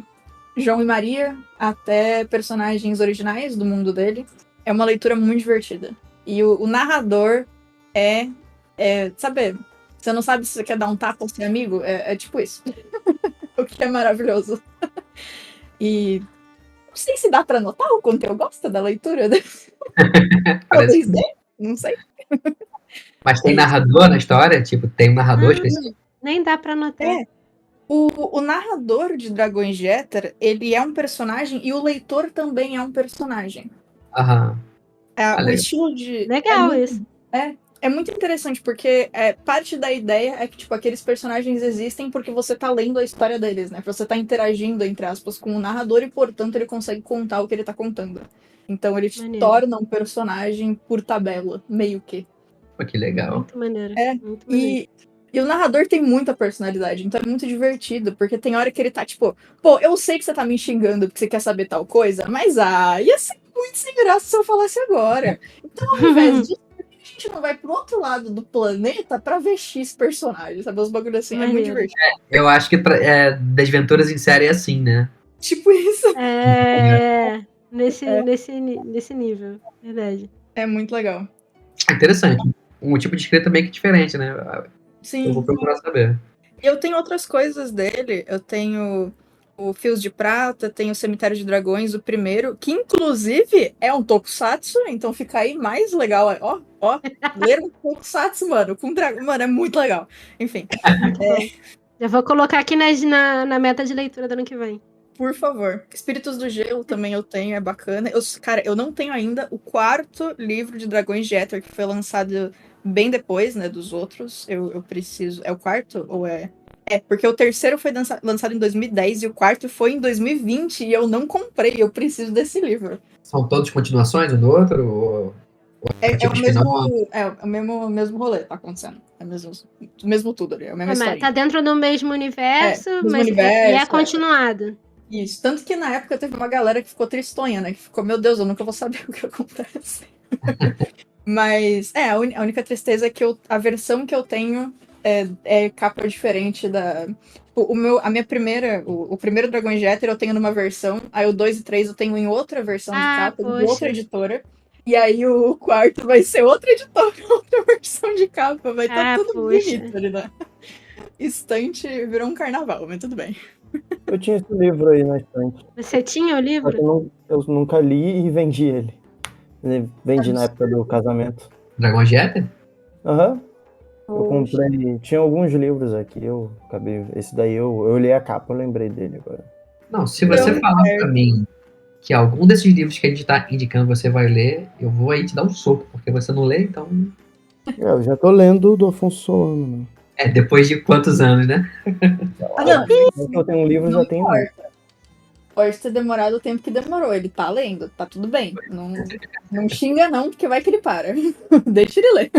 João e Maria, até personagens originais do mundo dele. É uma leitura muito divertida. E o narrador sabe, você não sabe se você quer dar um tapa ao seu amigo? É tipo isso. O que é maravilhoso. E não sei se dá pra notar o quanto eu gosto da leitura. Parece que... Não sei. Mas tem narrador na história? Tipo, tem um narrador Não, específico? nem dá pra notar. O narrador de Dragões de Éter, ele é um personagem e o leitor também é um personagem. Aham. O legal. estilo de... Legal isso. É muito interessante, porque parte da ideia é que, tipo, aqueles personagens existem porque você tá lendo a história deles, né? Você tá interagindo, entre aspas, com o narrador e, portanto, ele consegue contar o que ele tá contando. Então ele te Maneiro. torna um personagem por tabela, meio que. Pô, que legal. Muito maneiro. Muito maneiro. E o narrador tem muita personalidade, então é muito divertido, porque tem hora que ele tá, tipo, pô, eu sei que você tá me xingando porque você quer saber tal coisa, mas ia ser muito sem graça se eu falasse agora. Então, ao invés disso, a gente não vai pro outro lado do planeta pra ver X personagens, sabe? Os bagulhos assim, é muito divertido. Eu acho que Desventuras em série é assim, né? Tipo isso. Nesse nível, verdade. É muito legal. É interessante. Um tipo de escrita meio que diferente, né? Sim. Eu vou procurar saber. Eu tenho outras coisas dele. Eu tenho o Fios de Prata, tenho o Cemitério de Dragões, o primeiro, que inclusive é um tokusatsu, então fica aí mais legal. Ó, ler um tokusatsu, mano, com dragão. Mano, é muito legal. Enfim. Já vou colocar aqui na meta de leitura do ano que vem. Por favor. Espíritos do Gelo também eu tenho, é bacana. Cara, eu não tenho ainda o 4º livro de Dragões de Éter, que foi lançado bem depois, né, dos outros. Eu preciso... É o 4º ou é... porque o 3º foi lançado em 2010 e o 4º foi em 2020 e eu não comprei. Eu preciso desse livro. São todos continuações um do outro? O mesmo rolê tá acontecendo. É o mesmo tudo ali, é a mesma história. Tá dentro do mesmo universo, mesmo mas universo, é continuado. Isso. Tanto que na época teve uma galera que ficou tristonha, né? Que ficou, meu Deus, eu nunca vou saber o que acontece. Mas, a única tristeza é que a versão que eu tenho é capa diferente da... O primeiro Dragões de Éter eu tenho numa versão, aí o 2 e 3 eu tenho em outra versão de capa, de outra editora. E aí o 4º vai ser outra editora, outra versão de capa. Vai estar tudo bonito ali na estante, virou um carnaval, mas tudo bem. Eu tinha esse livro aí na estante. Você tinha o livro? Eu nunca li e vendi ele. Vendi na época do casamento. Dragões de Éter? Aham. Eu comprei. Tinha alguns livros aqui, eu acabei. Esse daí eu li a capa, eu lembrei dele agora. Não, se você falar pra mim que algum desses livros que a gente tá indicando você vai ler, eu vou aí te dar um soco, porque você não lê, então. Eu já tô lendo do Afonso Solano, né? Depois de quantos anos, né? Ah, não. Se eu tenho um livro, Não já tenho. importa. Pode ter demorado o tempo que demorou. Ele tá lendo, tá tudo bem. Não xinga, não, porque vai que ele para. Deixa ele ler.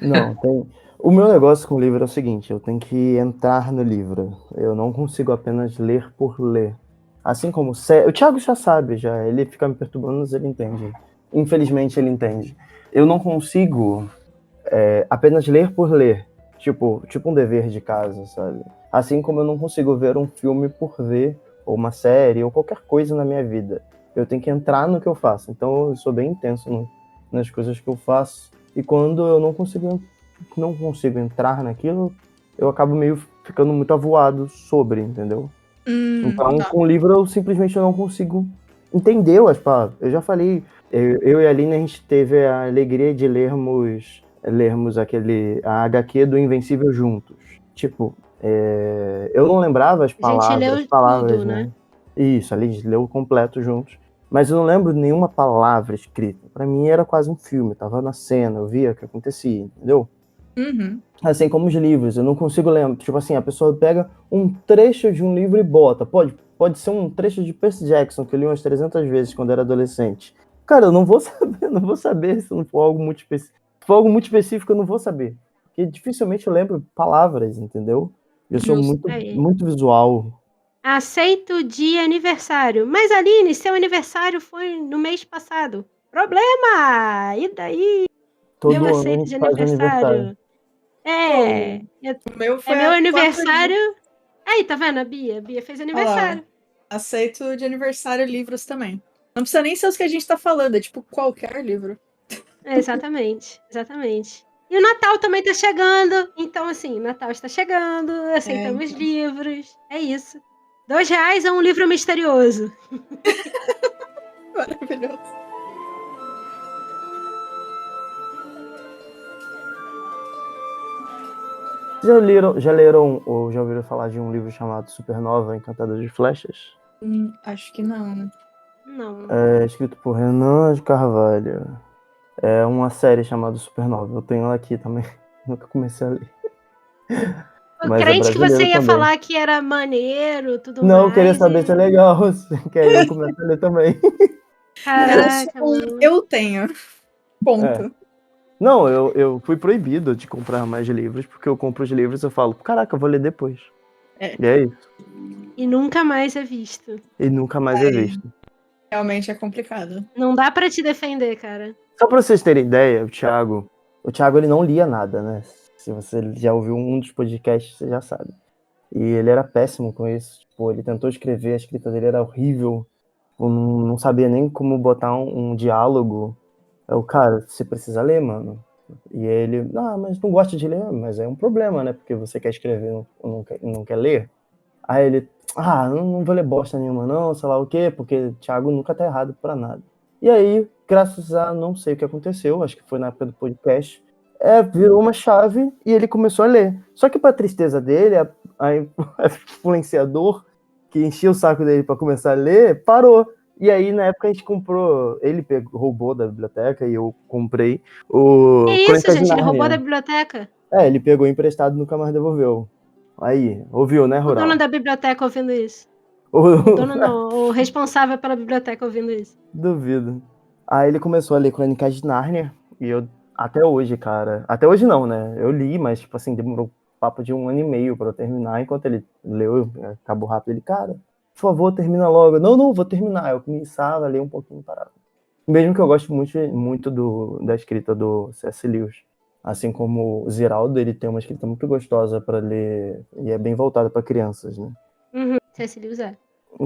Não, tem. O meu negócio com o livro é o seguinte: eu tenho que entrar no livro. Eu não consigo apenas ler por ler. Assim como o Thiago já sabe, já. Ele fica me perturbando, mas ele entende. Infelizmente, ele entende. Eu não consigo apenas ler por ler. Tipo um dever de casa, sabe? Assim como eu não consigo ver um filme por ver, ou uma série, ou qualquer coisa na minha vida. Eu tenho que entrar no que eu faço. Então eu sou bem intenso nas coisas que eu faço. E quando eu não consigo entrar naquilo, eu acabo meio ficando muito avoado sobre, entendeu? Então, Tá. com o livro, eu simplesmente não consigo entender as palavras. Eu já falei, eu e a Aline, a gente teve a alegria de lermos a HQ do Invencível juntos. Tipo, eu não lembrava as A gente leu palavras, tudo, né? Isso, a gente leu completo juntos. Mas eu não lembro de nenhuma palavra escrita. Pra mim era quase um filme, tava na cena, eu via o que acontecia, entendeu? Uhum. Assim como os livros, eu não consigo lembrar. Tipo assim, a pessoa pega um trecho de um livro e bota. Pode ser um trecho de Percy Jackson, que eu li umas 300 vezes quando era adolescente. Cara, eu não vou saber, não vou saber se não for algo muito específico. Se for algo muito específico, eu não vou saber. Porque dificilmente eu lembro palavras, entendeu? Eu sou Justo. muito, Aí. muito visual. Aceito de aniversário. Mas, Aline, seu aniversário foi no mês passado. Problema! E daí? Todo Meu ano a aceito gente de faz aniversário. aniversário. É. O meu É foi meu há 4 aniversário. dias. Aí, tá vendo? A Bia fez Olha lá. aniversário. Aceito de aniversário livros também. Não precisa nem ser os que a gente tá falando, é tipo qualquer livro. Exatamente. E o Natal também tá chegando. Então, assim, o Natal está chegando. Aceitamos livros. É isso. R$2 é um livro misterioso. Maravilhoso. Já leram ou já ouviram falar de um livro chamado Supernova, Encantador de Flechas? Acho que não. Não. É escrito por Renan de Carvalho. É uma série chamada Supernova. Eu tenho ela aqui também. Nunca comecei a ler. Eu Mas é crente que você brasileiro ia também. falar que era maneiro, tudo Não, eu queria mais. saber se é legal. Que aí eu começo a ler também. Caraca, mano. Eu tenho. Ponto. É. Não, eu fui proibido de comprar mais livros, porque eu compro os livros e eu falo, caraca, eu vou ler depois. É. E é isso. E nunca mais é visto. E nunca mais é visto. Realmente é complicado. Não dá pra te defender, cara. Só pra vocês terem ideia, o Thiago ele não lia nada, né? Se você já ouviu um dos podcasts, você já sabe. E ele era péssimo com isso. Tipo, ele tentou escrever, a escrita dele era horrível. Não sabia nem como botar um diálogo. Cara, você precisa ler, mano. E ele, mas não gosta de ler, mas é um problema, né? Porque você quer escrever e não quer ler. Aí ele, não vou ler bosta nenhuma não, sei lá o quê, porque Thiago nunca tá errado pra nada. E aí, graças a não sei o que aconteceu, acho que foi na época do podcast, virou uma chave e ele começou a ler. Só que pra tristeza dele, a influenciador que enchia o saco dele pra começar a ler, parou. E aí, na época, a gente comprou. Ele roubou da biblioteca e eu comprei o. Que isso, Crônicas de gente? Ele roubou Nárnia. da biblioteca? Ele pegou emprestado e nunca mais devolveu. Aí, ouviu, né, O Rural? dono da biblioteca ouvindo isso. O O dono não, o responsável pela biblioteca ouvindo isso. Duvido. Aí ele começou a ler Crônicas de Nárnia e eu, até hoje, cara. Até hoje não, né? Eu li, mas, tipo assim, demorou um papo de 1 ano e meio pra eu terminar. Enquanto ele leu, acabou rápido. Ele, cara, por favor, termina logo. Não, vou terminar. Eu começava a ler um pouquinho parado. Mesmo que eu gosto muito da escrita do C.S. Lewis. Assim como o Ziraldo, ele tem uma escrita muito gostosa pra ler e é bem voltada pra crianças, né? C.S. Lewis é.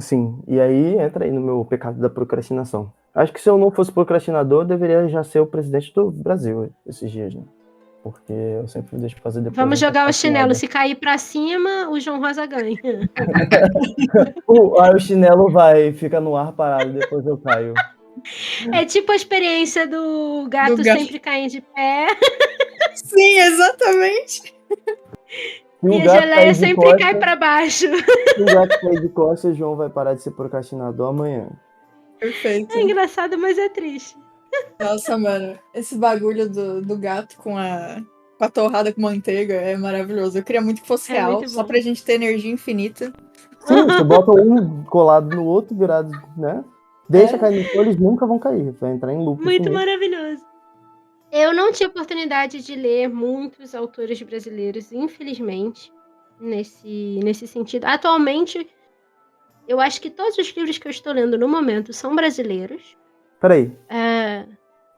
Sim, e aí entra aí no meu pecado da procrastinação. Acho que se eu não fosse procrastinador, eu deveria já ser o presidente do Brasil esses dias, né? Porque eu sempre deixo fazer depois. Vamos não jogar o faço chinelo. nada. Se cair pra cima, o João Rosa ganha. Aí o chinelo fica no ar parado, depois eu caio. É tipo a experiência do gato Do gato. sempre cair de pé Sim, exatamente. Se e o a gato geleia cair de sempre costas, cai pra baixo. se o gato cair de costas, o João vai parar de ser procrastinador amanhã. Perfeito. É engraçado, mas é triste. Nossa, mano. Esse bagulho do gato com Com a torrada com manteiga, é maravilhoso. Eu queria muito que fosse É real, muito só bom. pra gente ter energia infinita. Sim, você bota um colado no outro, virado, né? Deixa cair no chão, eles nunca vão cair. Vai entrar em loop Muito infinito. maravilhoso. Eu não tive oportunidade de ler muitos autores brasileiros, infelizmente, nesse sentido. Atualmente, eu acho que todos os livros que eu estou lendo no momento são brasileiros. Peraí, É,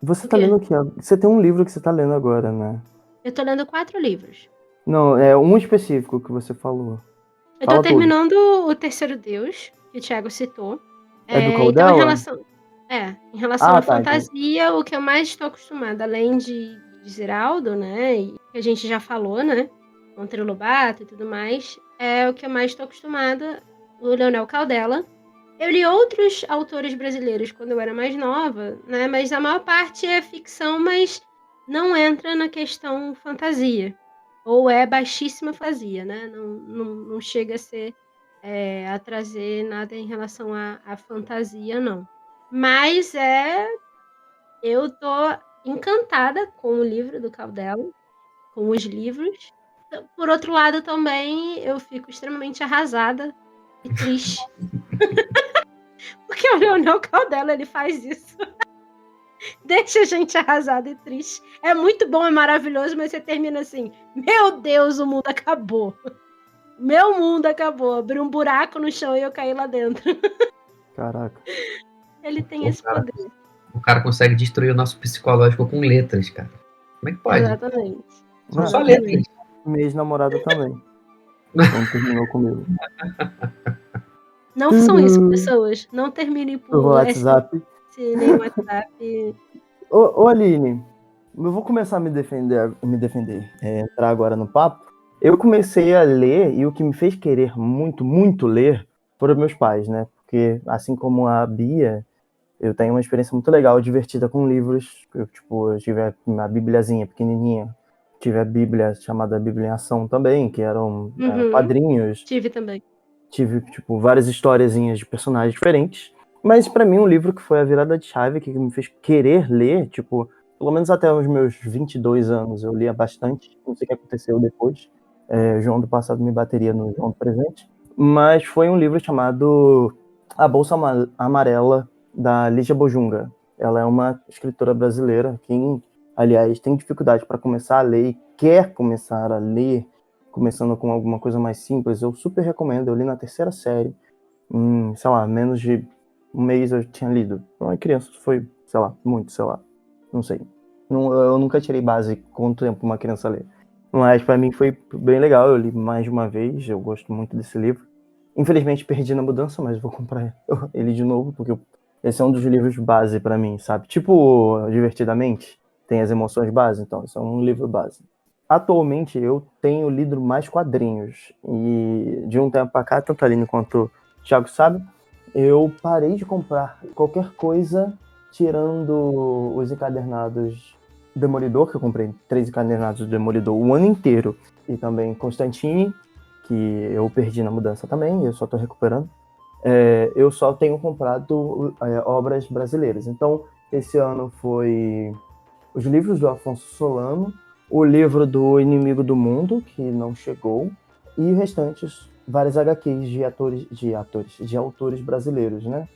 você o tá quê? lendo o quê? Você tem um livro que você tá lendo agora, né? Eu tô lendo 4 livros. Não, é um específico que você falou. Eu tô Fala todo. terminando o Terceiro Deus, que o Thiago citou. É do Então, Caldela? em relação à Tá, entendi. fantasia, o que eu mais estou acostumada, além de Ziraldo, né, e que a gente já falou, né, Monteiro Lobato e tudo mais, é o que eu mais estou acostumada, o Leonel Caldela. Eu li outros autores brasileiros quando eu era mais nova, né, mas a maior parte é ficção, mas não entra na questão fantasia. Ou é baixíssima fantasia, né, não chega a ser a trazer nada em relação à fantasia, não. Mas eu tô encantada com o livro do Caldela, com os livros. Por outro lado, também eu fico extremamente arrasada e triste. Porque o Leonel Caldela, ele faz isso. Deixa a gente arrasada e triste. É muito bom, é maravilhoso, mas você termina assim: meu Deus, o mundo acabou. Meu mundo acabou. Abriu um buraco no chão e eu caí lá dentro. Caraca. Ele tem Pô, esse cara, poder. o cara consegue destruir o nosso psicológico com letras, cara. Como é que pode? Exatamente. São só Exatamente. letras. Minha ex-namorada também. Quando terminou comigo. Não são isso, pessoas. Não terminem Pelo por WhatsApp. SMS, nem WhatsApp. Ô, Aline, eu vou começar a me defender, entrar agora no papo. Eu comecei a ler, e o que me fez querer muito, muito ler, foram meus pais, né? Porque, assim como a Bia, eu tenho uma experiência muito legal, divertida com livros. Eu tive uma bibliazinha pequenininha, tive a Bíblia chamada Bíblia em Ação também, que eram quadrinhos. Tive também. Tive, várias historiazinhas de personagens diferentes. Mas pra mim, um livro que foi a virada de chave, que me fez querer ler, pelo menos até os meus 22 anos, eu lia bastante. Não sei o que aconteceu depois. João do passado me bateria no João do presente. Mas foi um livro chamado A Bolsa Amarela, da Lígia Bojunga. Ela é uma escritora brasileira. Quem, aliás, tem dificuldade para começar a ler e quer começar a ler, começando com alguma coisa mais simples, eu super recomendo. Eu li na 3ª série. Sei lá, menos de um mês eu tinha lido. Não é criança, foi, sei lá, muito, sei lá. Não sei. Eu nunca tirei base quanto tempo uma criança lê. Mas pra mim foi bem legal. Eu li mais de uma vez. Eu gosto muito desse livro. Infelizmente perdi na mudança, mas vou comprar ele de novo, porque esse é um dos livros base pra mim, sabe? Tipo, Divertidamente, tem as emoções base, então esse é um livro base. Atualmente eu tenho lido mais quadrinhos, e de um tempo pra cá, tanto a Aline quanto o Thiago sabe, eu parei de comprar qualquer coisa tirando os encadernados Demolidor, que eu comprei 3 encadernados do Demolidor o ano inteiro, e também Constantine, que eu perdi na mudança também, eu só tô recuperando. Eu só tenho comprado obras brasileiras. Então, esse ano foi os livros do Afonso Solano, o livro do Inimigo do Mundo, que não chegou, e os restantes, várias HQs de autores brasileiros, né?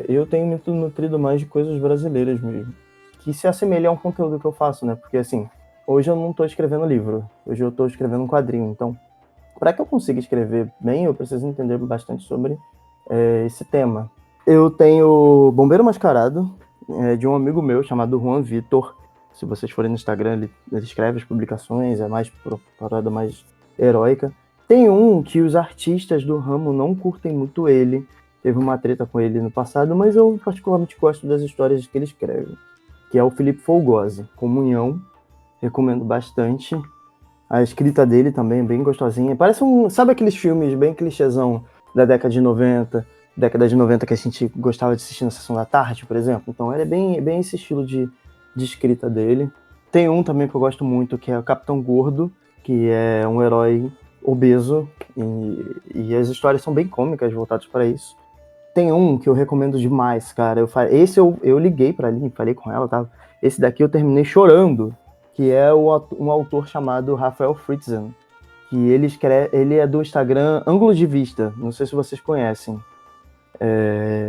Eu tenho me nutrido mais de coisas brasileiras mesmo, que se assemelham ao conteúdo que eu faço, né? Porque, assim, hoje eu não estou escrevendo livro, hoje eu estou escrevendo um quadrinho, então, para que eu consiga escrever bem, eu preciso entender bastante sobre esse tema. Eu tenho Bombeiro Mascarado, de um amigo meu chamado Juan Vitor. Se vocês forem no Instagram, ele escreve as publicações, é mais parada mais heróica. Tem um que os artistas do ramo não curtem muito ele. Teve uma treta com ele no passado, mas eu particularmente gosto das histórias que ele escreve, que é o Felipe Folgose, Comunhão. Recomendo bastante. A escrita dele também é bem gostosinha. Parece sabe aqueles filmes bem clichêzão da década de 90 que a gente gostava de assistir na Sessão da Tarde, por exemplo? Então ele é bem esse estilo de escrita dele. Tem um também que eu gosto muito, que é o Capitão Gordo, que é um herói obeso, e as histórias são bem cômicas, voltadas para isso. Tem um que eu recomendo demais, cara. Esse eu liguei pra Aline, falei com ela, tá? Esse daqui eu terminei chorando, que é um autor chamado Rafael Fritzen, que ele é do Instagram Ângulo de Vista, não sei se vocês conhecem.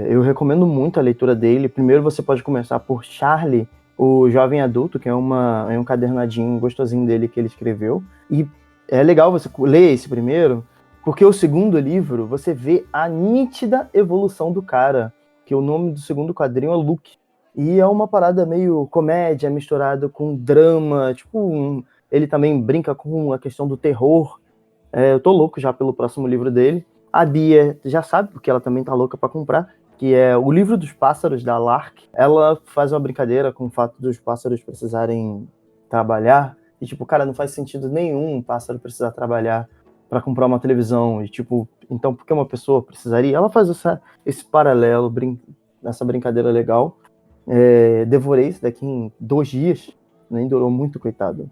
Eu recomendo muito a leitura dele. Primeiro você pode começar por Charlie, o Jovem Adulto, que é um cadernadinho gostosinho dele que ele escreveu. E é legal você ler esse primeiro, porque o segundo livro você vê a nítida evolução do cara, que o nome do segundo quadrinho é Luke. E é uma parada meio comédia misturado com drama, ele também brinca com a questão do terror. Eu tô louco já pelo próximo livro dele. A Bia já sabe, porque ela também tá louca pra comprar, que é o Livro dos Pássaros, da Lark. Ela faz uma brincadeira com o fato dos pássaros precisarem trabalhar. E, cara, não faz sentido nenhum um pássaro precisar trabalhar pra comprar uma televisão. E, então por que uma pessoa precisaria? Ela faz esse paralelo, essa brincadeira legal. Devorei isso daqui em 2 dias. Nem durou muito, coitado.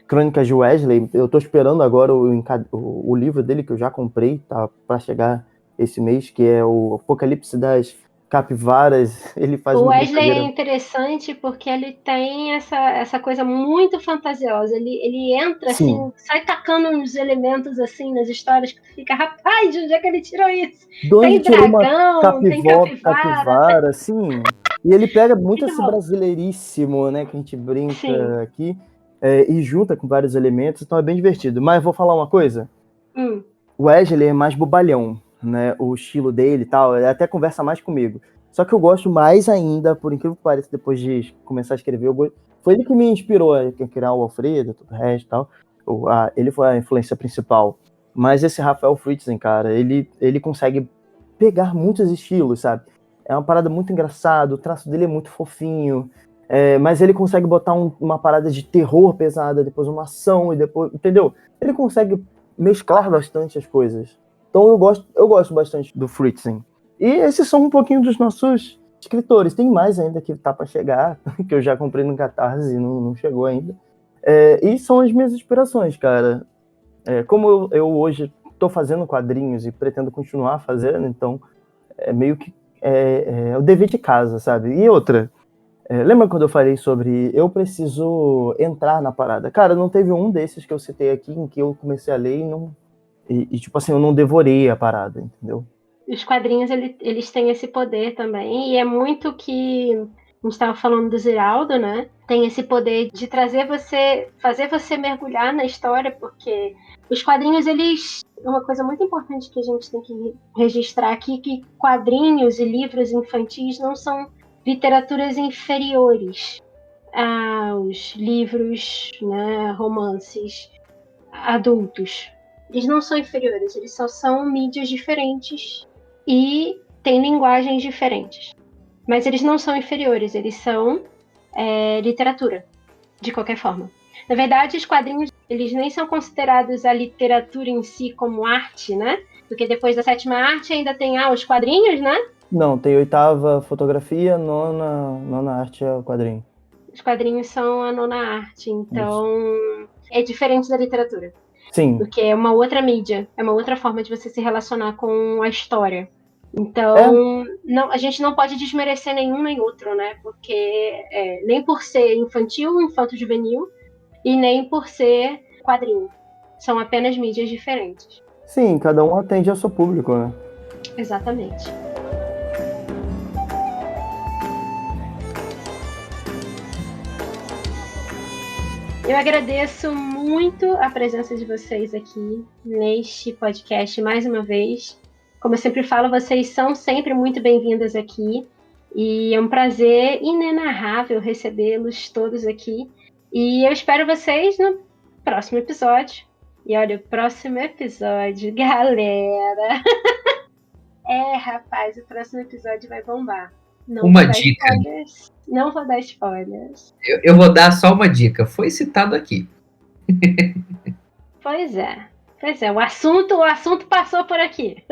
Crônicas de Wesley, eu tô esperando agora o livro dele, que eu já comprei, tá pra chegar esse mês, que é o Apocalipse das Capivaras. Ele faz O uma Wesley é brincadeira. interessante porque ele tem essa coisa muito fantasiosa. Ele entra Sim. assim, sai tacando uns elementos assim nas histórias que tu fica, rapaz, de onde é que ele tirou isso? De onde Tem tirou uma dragão, tem capivara. capivara, assim. E ele pega muito Muito esse bom. brasileiríssimo, né, que a gente brinca Sim. aqui, e junta com vários elementos, então é bem divertido. Mas vou falar uma coisa, o Wesley é mais bobalhão, né, o estilo dele e tal, ele até conversa mais comigo. Só que eu gosto mais ainda, por incrível que pareça, depois de começar a escrever, foi ele que me inspirou a criar o Alfredo, tudo o resto e tal. Ele foi a influência principal. Mas esse Rafael Fritzen, cara, ele consegue pegar muitos estilos, sabe? É uma parada muito engraçada, o traço dele é muito fofinho, mas ele consegue botar uma parada de terror pesada, depois uma ação, e depois, entendeu? Ele consegue mesclar bastante as coisas. Então eu gosto bastante do Fritzen. E esses são um pouquinho dos nossos escritores. Tem mais ainda que tá para chegar, que eu já comprei no Catarse e não chegou ainda. E são as minhas inspirações, cara. Como eu hoje tô fazendo quadrinhos e pretendo continuar fazendo, então é meio que o dever de casa, sabe? E outra, lembra quando eu falei sobre eu preciso entrar na parada? Cara, não teve um desses que eu citei aqui em que eu comecei a ler eu não devorei a parada, entendeu? Os quadrinhos, eles têm esse poder também, e é muito que a gente estava falando do Ziraldo, né? Tem esse poder de fazer você mergulhar na história, porque os quadrinhos, uma coisa muito importante que a gente tem que registrar aqui, que quadrinhos e livros infantis não são literaturas inferiores aos livros, né, romances adultos. Eles não são inferiores, eles só são mídias diferentes e têm linguagens diferentes. Mas eles não são inferiores, eles são literatura, de qualquer forma. Na verdade, os quadrinhos, eles nem são considerados a literatura em si como arte, né? Porque depois da 7ª arte ainda tem os quadrinhos, né? Não, tem 8ª fotografia, 9ª arte é o quadrinho. Os quadrinhos são a 9ª arte, então é diferente da literatura. Sim. Porque é uma outra mídia, é uma outra forma de você se relacionar com a história. Então, a gente não pode desmerecer nenhum nem outro, né? Porque nem por ser infantil, infanto-juvenil, e nem por ser quadrinho. São apenas mídias diferentes. Sim, cada um atende ao seu público, né? Exatamente. Eu agradeço muito a presença de vocês aqui neste podcast mais uma vez. Como eu sempre falo, vocês são sempre muito bem-vindas aqui. E é um prazer inenarrável recebê-los todos aqui. E eu espero vocês no próximo episódio. E olha, o próximo episódio, galera. Rapaz, o próximo episódio vai bombar. Uma dica. Não vou dar spoilers. Eu vou dar só uma dica. Foi citado aqui. Pois é. O assunto passou por aqui.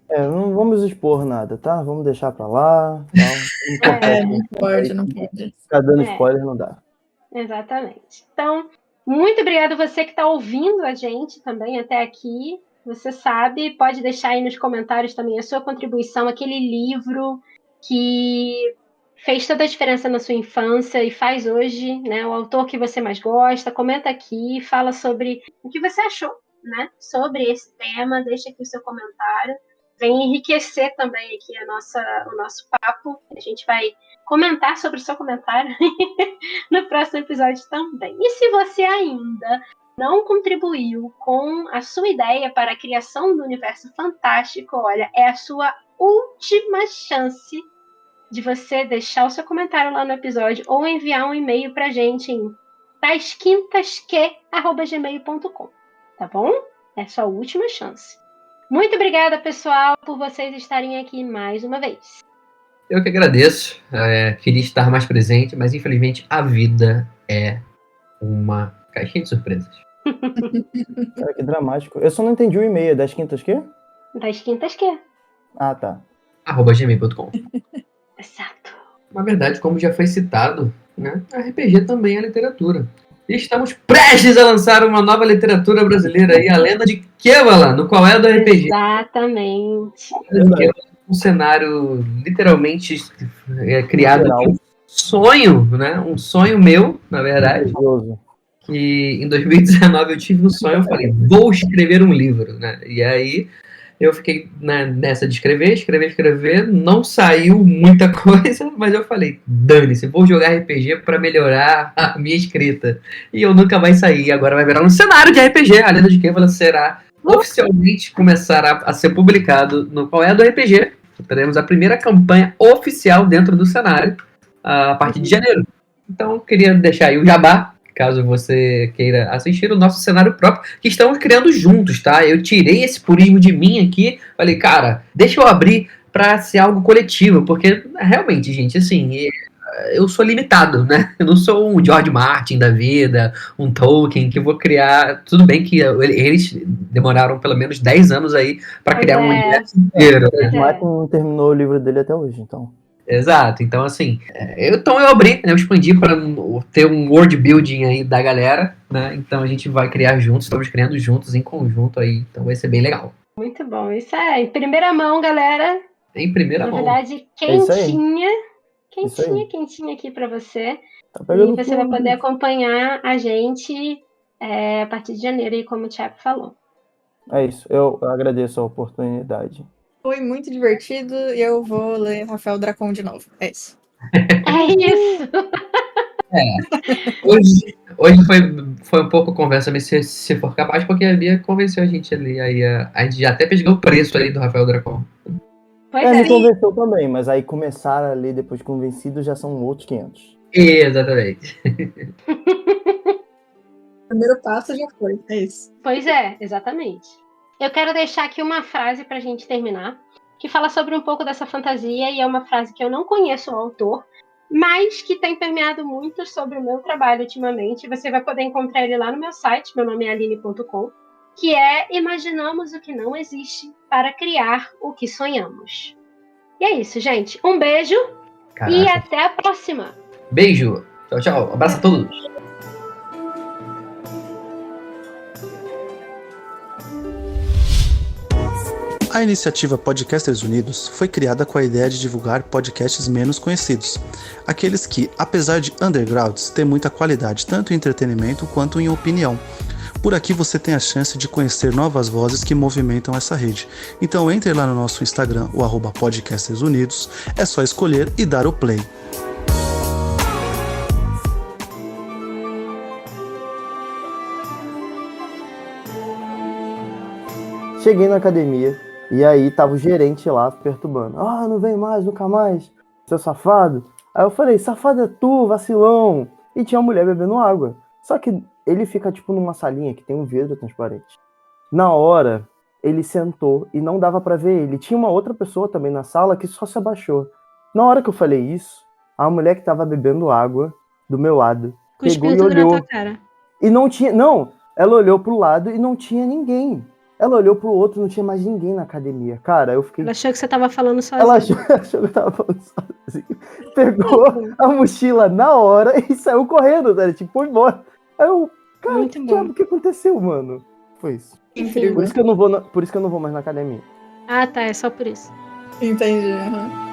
Não vamos expor nada, tá? Vamos deixar pra lá. Não pode. Ficar dando spoiler não dá. Exatamente. Então, muito obrigada a você que está ouvindo a gente também até aqui. Você sabe, pode deixar aí nos comentários também a sua contribuição, aquele livro que fez toda a diferença na sua infância e faz hoje, né? O autor que você mais gosta, comenta aqui, fala sobre o que você achou, né? Sobre esse tema, deixa aqui o seu comentário. Vem enriquecer também aqui o nosso papo. A gente vai comentar sobre o seu comentário no próximo episódio também. E se você ainda não contribuiu com a sua ideia para a criação do universo fantástico, olha, é a sua última chance de você deixar o seu comentário lá no episódio ou enviar um e-mail pra gente em tasquintasque@gmail.com, tá bom? É a sua última chance. Muito obrigada, pessoal, por vocês estarem aqui mais uma vez. Eu que agradeço. Queria estar mais presente, mas infelizmente a vida é uma caixinha de surpresas. Cara, que dramático. Eu só não entendi o e-mail. Das quintas quê? Tasquintasque. Ah, tá. @gmail.com. Exato. Na verdade, como já foi citado, né, RPG também é literatura. E estamos prestes a lançar uma nova literatura brasileira aí, a Lenda de Kevala, no qual é do RPG. Exatamente. Um cenário literalmente criado Literal. de um sonho, né? Um sonho meu, na verdade, Maravilhoso. que em 2019 eu tive um sonho, eu falei, vou escrever um livro, né? E aí eu fiquei nessa de escrever, não saiu muita coisa, mas eu falei, dane-se, vou jogar RPG para melhorar a minha escrita. E eu nunca mais saí, agora vai virar um cenário de RPG, a Lenda de Kevala será oficialmente começar a ser publicado no Qual é do RPG. Teremos a primeira campanha oficial dentro do cenário a partir de janeiro. Então, queria deixar aí o jabá, caso você queira assistir o nosso cenário próprio, que estamos criando juntos, tá? Eu tirei esse purismo de mim aqui, falei, cara, deixa eu abrir para ser algo coletivo, porque realmente, gente, assim, eu sou limitado, né? Eu não sou um George Martin da vida, um Tolkien, que vou criar. Tudo bem que eles demoraram pelo menos 10 anos aí para criar um universo inteiro. Pois O é. Martin não terminou o livro dele até hoje, então. Exato, então assim, eu abri, né, eu expandi para ter um world building aí da galera, né? Então a gente vai criar juntos, estamos criando juntos, em conjunto aí, então vai ser bem legal. Muito bom. Isso é em primeira mão, galera. Em primeira Na mão. verdade, isso aí. quentinha aqui pra você. Tá E pegando você vai fogo. poder acompanhar a gente a partir de janeiro, aí, como o Thiago falou. É isso. Eu agradeço a oportunidade. Foi muito divertido e eu vou ler Rafael Dracon de novo. É isso. É isso! Hoje foi um pouco conversa, mas se for capaz, porque a Bia convenceu a gente ali. Aí a gente já até pegou o preço ali do Rafael Dracon. Pois Me é. convenceu também, mas aí começar a ler depois de convencido já são outros 500. Exatamente. O primeiro passo já foi. É isso. Pois é, exatamente. Eu quero deixar aqui uma frase pra gente terminar, que fala sobre um pouco dessa fantasia, e é uma frase que eu não conheço o autor, mas que tem permeado muito sobre o meu trabalho ultimamente. Você vai poder encontrar ele lá no meu site, meu nome é aline.com, que é imaginamos o que não existe para criar o que sonhamos. E é isso, gente. Um beijo Caraca. e até a próxima. Beijo. Tchau, tchau. Abraço a todos. A iniciativa Podcasters Unidos foi criada com a ideia de divulgar podcasts menos conhecidos, aqueles que, apesar de undergrounds, têm muita qualidade tanto em entretenimento quanto em opinião. Por aqui você tem a chance de conhecer novas vozes que movimentam essa rede. Então entre lá no nosso Instagram, o @podcastersunidos, é só escolher e dar o play. Cheguei na academia e aí tava o gerente lá perturbando. Ah, não vem mais, nunca mais, seu safado. Aí eu falei, safado é tu, vacilão. E tinha uma mulher bebendo água. Só que ele fica tipo numa salinha que tem um vidro transparente. Na hora, ele sentou e não dava pra ver ele. Tinha uma outra pessoa também na sala que só se abaixou. Na hora que eu falei isso, a mulher que tava bebendo água do meu lado pegou e tudo na olhou. tua cara. E não tinha. Não, ela olhou pro lado e não tinha ninguém. Ela olhou pro outro, não tinha mais ninguém na academia. Cara, eu fiquei. Ela achou que você tava falando sozinho. Ela achou que eu tava falando sozinho. Pegou a mochila na hora e saiu correndo, né? Tipo, foi embora. Aí eu, cara, Muito que bom. diabo que aconteceu, mano? Foi isso. Incrível. Por isso que eu não vou mais na academia. Ah, tá, é só por isso. Entendi. Uhum.